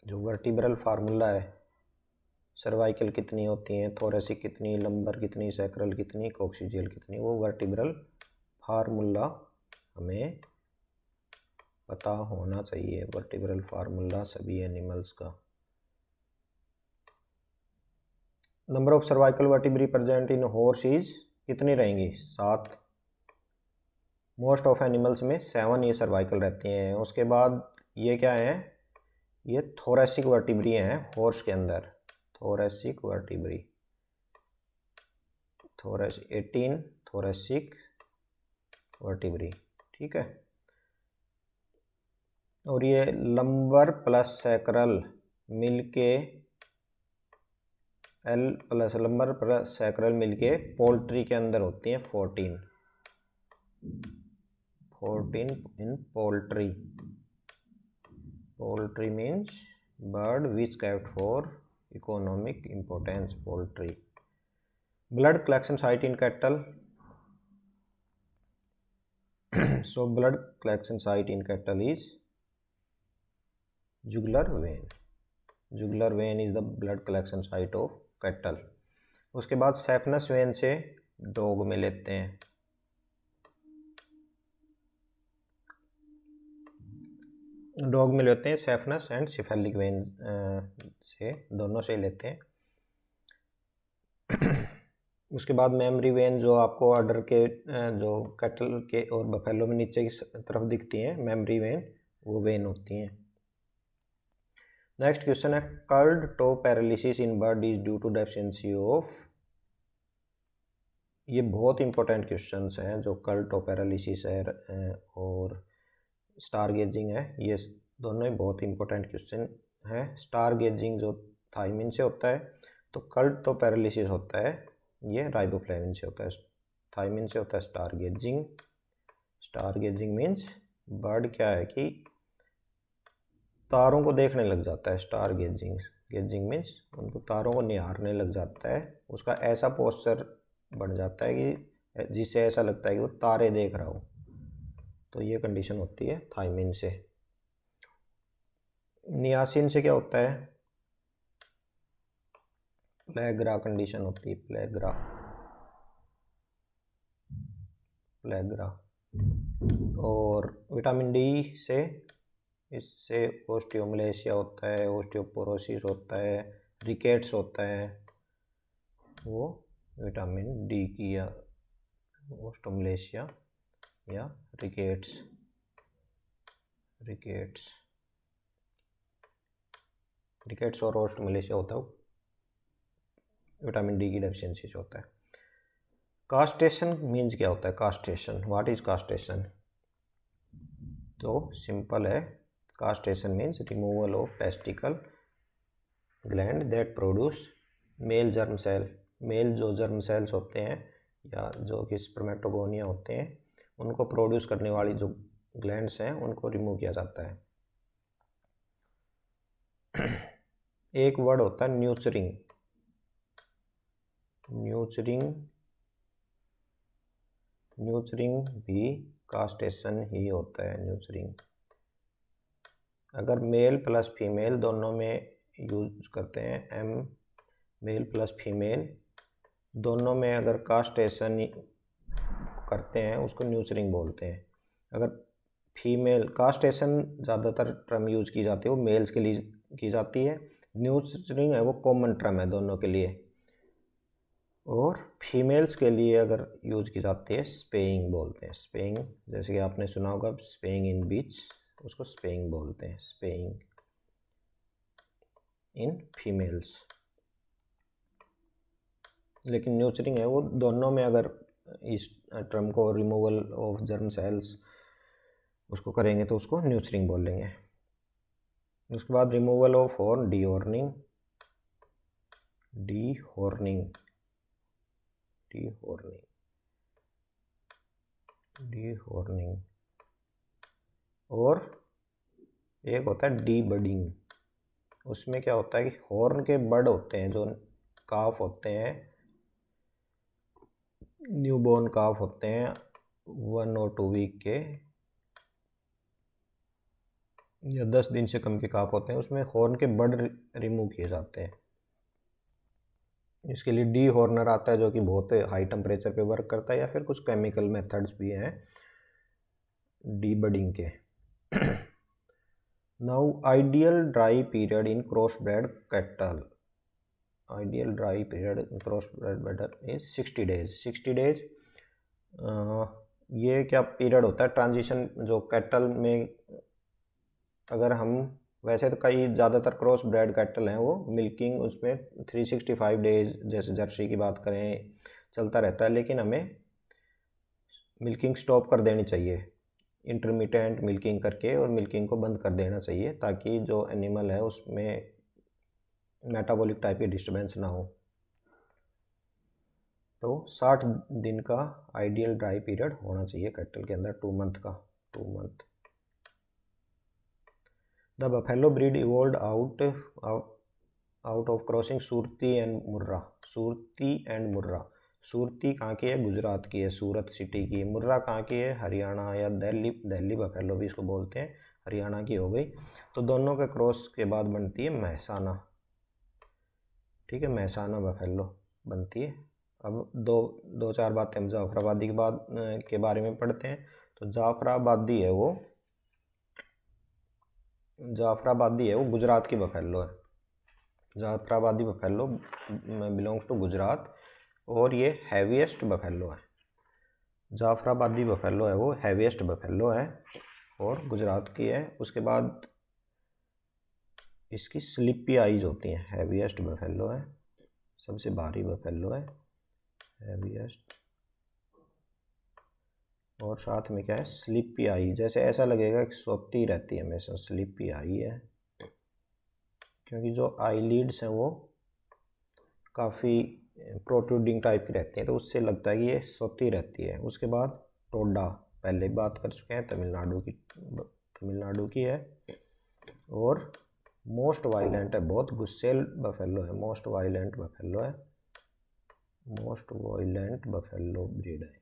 Speaker 1: जो वर्टिब्रल फार्मूला है, सर्वाइकल कितनी होती हैं, थोरेसिक कितनी, लंबर कितनी, सैक्रल कितनी, कॉक्सिजियल कितनी, वो वर्टिब्रल फार्मूला हमें पता होना चाहिए। वर्टिब्रल फार्मूला सभी एनिमल्स का। Number of cervical vertebrae present in horse is कितनी रहेंगी? 7। मोस्ट ऑफ एनिमल्स में 7 ये सर्वाइकल रहती हैं। उसके बाद ये क्या है? ये थोरेसिक वर्टिब्री हैं हॉर्स के अंदर। थोरेसिक वर्टिब्री, 18 थोरेसिक वर्टिब्री, ठीक है। और ये लंबर प्लस सैक्रल मिलके, L plus lumbar plus sacral मिलके पोल्ट्री के अंदर होती हैं 14 इन poultry. Poultry means bird which kept for economic importance, poultry. Blood collection site in cattle, so blood collection site in cattle is jugular vein. Jugular vein is the blood collection site of cattle. उसके बाद सेफनस when से dog में लेते हैं। Dog में लेते हैं सेफनस and cephalic vein से, दोनों से लेते हैं। उसके बाद मेमरी वेन जो आपको ऑर्डर के जो कैटल के और बफेलो में नीचे की तरफ दिखती हैं, मेमरी वेन, वो वेन होती हैं। नेक्स्ट क्वेश्चन है, curled toe paralysis in bird is due to deficiency of. ये बहुत इंपॉर्टेंट क्वेश्चंस हैं, जो कर्ल्ड टो पैरालिसिस है और स्टार गेजिंग है, ये दोनों ही बहुत इंपॉर्टेंट क्वेश्चन है। स्टार गेजिंग जो थायमिन से होता है, तो कल्ट तो पैरालिसिस होता है ये राइबोफ्लेविन से होता है। थायमिन से होता है star gazing. Star gazing means bird क्या है कि तारों को देखने लग जाता है। स्टार गेजिंग, गेजिंग मीन्स उनको तारों को निहारने लग जाता है, उसका ऐसा पोस्चर बन जाता है कि जिससे ऐसा लगता है कि वो तारे देख रहा हो, तो ये कंडीशन होती है थायमिन से। नियासिन से क्या होता है, प्लेग्रा कंडीशन होती है, प्लेग्रा, प्लेग्रा। और विटामिन डी से, इससे ओस्टियोमलेशिया होता है, ओस्टियोपोरोसिस होता है, रिकेट्स होता है, वो विटामिन डी की, या ओस्टियोमलेशिया या रिकेट्स, रिकेट्स, रिकेट्स और ओस्टियोमलेशिया होता है विटामिन डी की डेफिशिएंसी से होता है। कास्टेशन मीन्स क्या होता है, कास्टेशन, व्हाट इज कास्टेशन? तो सिंपल है, castration means removal of testicle gland that produce male germ cell. Male जो जर्म सेल्स होते हैं या जो कि स्पर्मेटोगोनिया होते हैं, उनको प्रोड्यूस करने वाली जो ग्लैंड्स हैं उनको रिमूव किया जाता है। एक वर्ड होता है न्यूचरिंग। न्यूचरिंग, न्यूचरिंग भी कास्टेशन ही होता है। न्यूचरिंग अगर मेल प्लस फीमेल दोनों में यूज करते हैं, एम मेल प्लस फीमेल दोनों में अगर कास्टेशन करते हैं उसको न्यूचरिंग बोलते हैं। अगर फीमेल, कास्टेशन ज़्यादातर टर्म यूज की जाती है वो मेल्स के लिए की जाती है, न्यूचरिंग है वो कॉमन टर्म है दोनों के लिए। और फीमेल्स के लिए अगर यूज की जाती है स्पेइंग बोलते हैं। स्पेइंग, जैसे कि आपने सुना होगा स्पेइंग इन बीच, उसको स्पेइंग बोलते हैं, स्पेइंग इन फीमेल्स। लेकिन न्यूचरिंग है वो दोनों में, अगर इस टर्म को रिमूवल ऑफ जर्म सेल्स उसको करेंगे तो उसको न्यूचरिंग बोलेंगे। उसके बाद रिमूवल ऑफ हॉर्न, डीहॉर्निंग, डीहॉर्निंग, डीहॉर्निंग, डीहॉर्निंग। और एक होता है डी बडिंग। उसमें क्या होता है कि हॉर्न के बड होते हैं, जो काफ होते हैं, न्यूबॉर्न काफ होते हैं 1 और 2 वीक के या 10 दिन से कम के काफ होते हैं, उसमें हॉर्न के बड रिमूव किए जाते हैं। इसके लिए डी हॉर्नर आता है जो कि बहुत हाई टेम्परेचर पे वर्क करता है, या फिर कुछ केमिकल मेथड्स भी हैं डी बडिंग के। Now ideal dry period in cross bread cattle, ideal dry period in cross bread is 60 days. 60 days ये क्या पीरियड होता है ट्रांजिशन जो कैटल में, अगर हम वैसे तो कई ज़्यादातर क्रॉस ब्रेड कैटल हैं वो मिल्किंग उसमें 365 डेज, जैसे जर्सी की बात करें, चलता रहता है, लेकिन हमें मिल्किंग स्टॉप कर देनी चाहिए, इंटरमिटेंट मिल्किंग करके, और मिल्किंग को बंद कर देना चाहिए ताकि जो एनिमल है उसमें मेटाबॉलिक टाइप की डिस्टर्बेंस ना हो। तो 60 दिन का आइडियल ड्राई पीरियड होना चाहिए कैटल के अंदर, 2 मंथ का, 2 month. The buffalo breed evolved out of crossing Surti and Murrah. Surti and Murrah, Surti कहाँ की है, गुजरात की है, सूरत सिटी की। मुर्रा कहाँ की है, हरियाणा या दिल्ली, दिल्ली बफेलो भी इसको बोलते हैं, हरियाणा की हो गई। तो दोनों के क्रॉस के बाद बनती है महसाना, ठीक है, महसाना बफेलो बनती है। अब दो चार बातें हम जाफराबादी के बारे में पढ़ते हैं। तो जाफराबादी है वो, जाफराबादी है वो गुजरात की बफेलो है। Jafarabadi buffalo belongs to Gujarat, और ये हैवीएस्ट बफेलो है। जाफराबादी बफेलो है वो हैवीएस्ट बफेलो है और गुजरात की है। उसके बाद इसकी स्लिपी आइज होती हैं, हैवीएस्ट बफेलो है, सबसे भारी बफेलो है, हैवीएस्ट। और साथ में क्या है, स्लिपी आई, जैसे ऐसा लगेगा कि सोती रहती है हमेशा, स्लिपी आई है, क्योंकि जो आईलिड्स हैं वो काफ़ी प्रोट्रूडिंग टाइप की रहती हैं, तो उससे लगता है कि ये सोती रहती है। उसके बाद टोडा, पहले बात कर चुके हैं, तमिलनाडु की है और मोस्ट वायलेंट है, बहुत गुस्सेल बफेलो है, मोस्ट वायलेंट बफेलो ब्रीड है।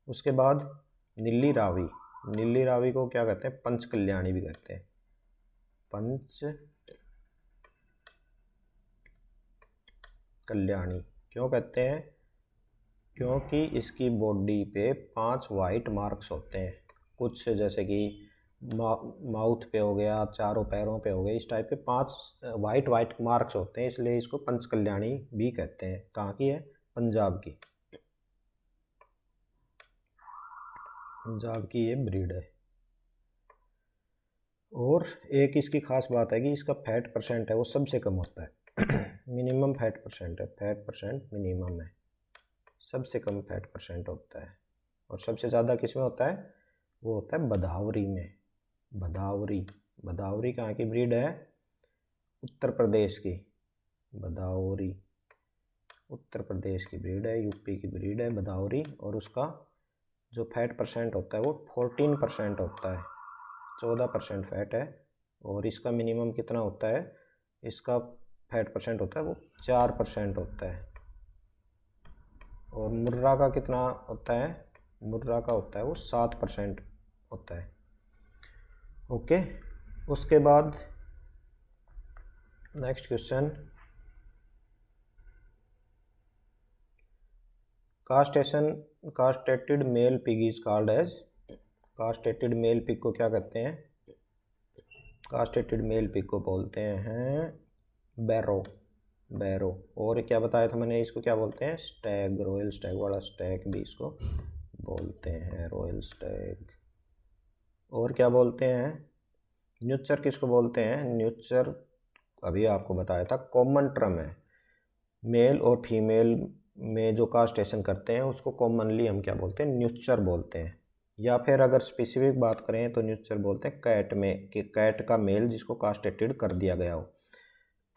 Speaker 1: उसके बाद नीली रावी को क्या कहते हैं, पंच कल्याणी भी कहते हैं, पंच कल्याणी क्यों कहते हैं, क्योंकि इसकी बॉडी पे 5 वाइट मार्क्स होते हैं, कुछ जैसे कि माउथ पे हो गया, चारों पैरों पे हो गए, इस टाइप के 5 वाइट मार्क्स होते हैं, इसलिए इसको पंच कल्याणी भी कहते हैं। कहाँ की है, पंजाब की ये ब्रीड है। और एक इसकी खास बात है कि इसका फैट परसेंट है वो सबसे कम होता है मिनिमम फैट परसेंट है, फैट परसेंट मिनिमम है, सबसे कम फैट परसेंट होता है। और सबसे ज़्यादा किस में होता है, वो होता है भदावरी में। भदावरी कहाँ की ब्रीड है, उत्तर प्रदेश की, भदावरी उत्तर प्रदेश की ब्रीड है, यूपी की ब्रीड है भदावरी। और उसका जो फैट परसेंट होता है वो 14% होता है, 14% फैट है। और इसका मिनिमम कितना होता है, इसका फैट परसेंट होता है वो 4% होता है। और मुर्रा का कितना होता है, मुर्रा का होता है वो 7% होता है। ओके, उसके बाद next question, castrated male pig is called as, castrated male pig को क्या कहते हैं, कास्टेटेड मेल पिग को बोलते हैं बैरो। और क्या बताया था मैंने, इसको क्या बोलते हैं, स्टैग, रॉयल स्टैग वाला स्टैग भी इसको बोलते हैं, रॉयल स्टैग। और क्या बोलते हैं, न्यूचर किसको बोलते हैं, न्यूचर अभी आपको बताया था कॉमन टर्म है, मेल और फीमेल में जो कास्टेशन करते हैं उसको कॉमनली हम क्या बोलते हैं, न्यूचर बोलते हैं। या फिर अगर स्पेसिफिक बात करें तो न्यूचर बोलते हैं कैट में, कि कैट का मेल जिसको कास्टेटेड कर दिया गया हो,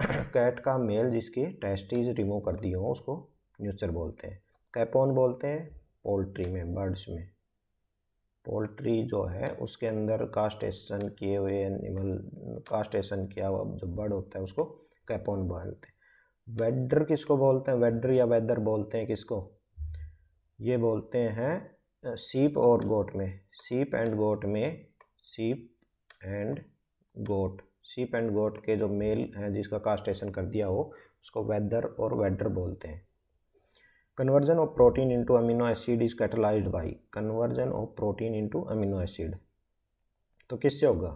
Speaker 1: कैट का मेल जिसकी टेस्टीज रिमूव कर दी हो उसको न्यूचर बोलते हैं। कैपोन बोलते हैं पोल्ट्री में, बर्ड्स में, पोल्ट्री जो है उसके अंदर कास्टेशन किए हुए एनिमल, कास्टेशन किया हुआ जो बर्ड होता है उसको कैपोन बोलते हैं। वेडर किसको बोलते हैं, वेडर या वेदर बोलते हैं किसको, ये बोलते हैं सीप और गोट में, सीप एंड गोट के जो मेल हैं जिसका कास्टेशन कर दिया हो उसको वेदर और वेडर बोलते हैं। Conversion of protein into amino acid is catalysed by, conversion of protein into amino acid, तो किससे होगा,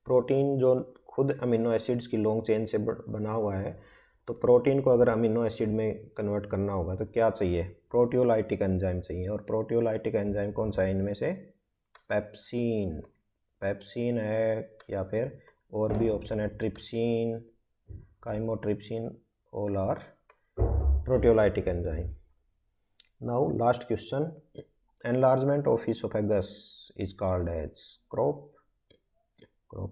Speaker 1: प्रोटीन जो खुद अमीनो एसिड्स की लॉन्ग चेन से बना हुआ है, तो प्रोटीन को अगर अमीनो एसिड में कन्वर्ट करना होगा तो क्या चाहिए, प्रोटियोलाइटिक एंजाइम चाहिए। और प्रोटियोलाइटिक एंजाइम कौन सा है इनमें से, पेप्सिन है, या फिर और भी ऑप्शन है trypsin, chymotrypsin, all are proteolytic enzyme. Now last question, enlargement of oesophagus is called as crop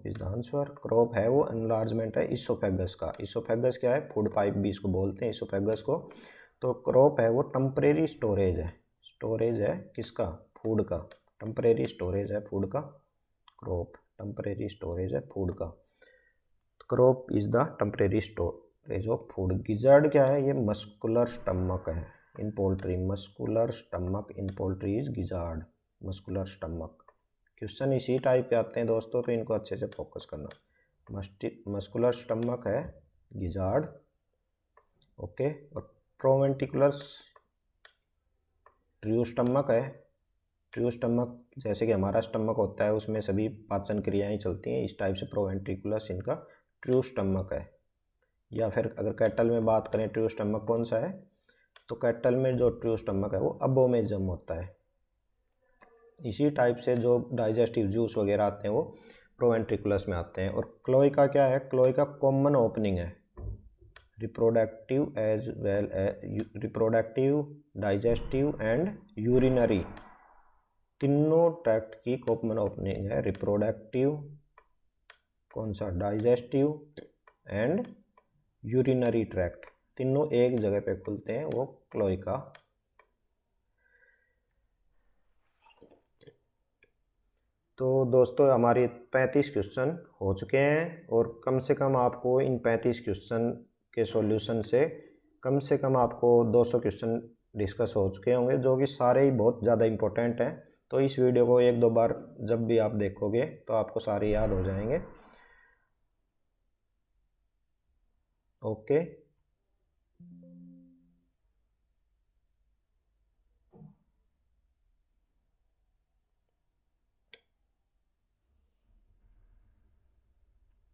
Speaker 1: is the answer. Crop है वो एनलार्जमेंट है इसोफेगस का। इसोफेगस क्या है, फूड पाइप भी इसको बोलते हैं इसोफेगस को। तो क्रॉप है वो टेम्परेरी स्टोरेज है किसका, फूड का, टेम्परेरी स्टोरेज है फूड का, क्रॉप टेम्परेरी स्टोरेज है फूड का, crop is the temporary storage of food. Gizzard क्या है, ये मस्कुलर स्टमक है इन poultry, muscular stomach in poultry is gizzard, muscular stomach. Question इसी टाइप के आते हैं दोस्तों, तो इनको अच्छे से फोकस करना। मस्कुलर स्टमक है गिजार्ड, ओके। और प्रोवेंटिकुलस ट्रू स्टमक है, ट्रू स्टमक जैसे कि हमारा स्टमक होता है उसमें सभी पाचन क्रियाएं चलती हैं, इस टाइप से प्रोवेंट्रिकुलस इनका ट्रू स्टमक है। या फिर अगर कैटल में बात करें ट्रू स्टमक कौन सा है, तो कैटल में जो ट्रू स्टमक है वो अबोमेजम होता है। इसी टाइप से जो डाइजेस्टिव जूस वगैरह आते हैं वो प्रोवेंट्रिकुलस में आते हैं। और क्लोइका क्या है, क्लोइका कॉमन ओपनिंग है, reproductive age well reproductive, digestive and urinary, तीनों ट्रैक्ट की कॉमन ओपनिंग है। रिप्रोडक्टिव कौन सा, डाइजेस्टिव एंड यूरिनरी ट्रैक्ट, तीनों एक जगह पे खुलते हैं, वो क्लोएका। तो दोस्तों हमारे 35 क्वेश्चन हो चुके हैं और कम से कम आपको इन 35 क्वेश्चन के सॉल्यूशन से कम आपको 200 क्वेश्चन डिस्कस हो चुके होंगे, जो कि सारे ही बहुत ज़्यादा इम्पोर्टेंट हैं। तो इस वीडियो को एक दो बार जब भी आप देखोगे तो आपको सारे याद हो जाएंगे। ओके।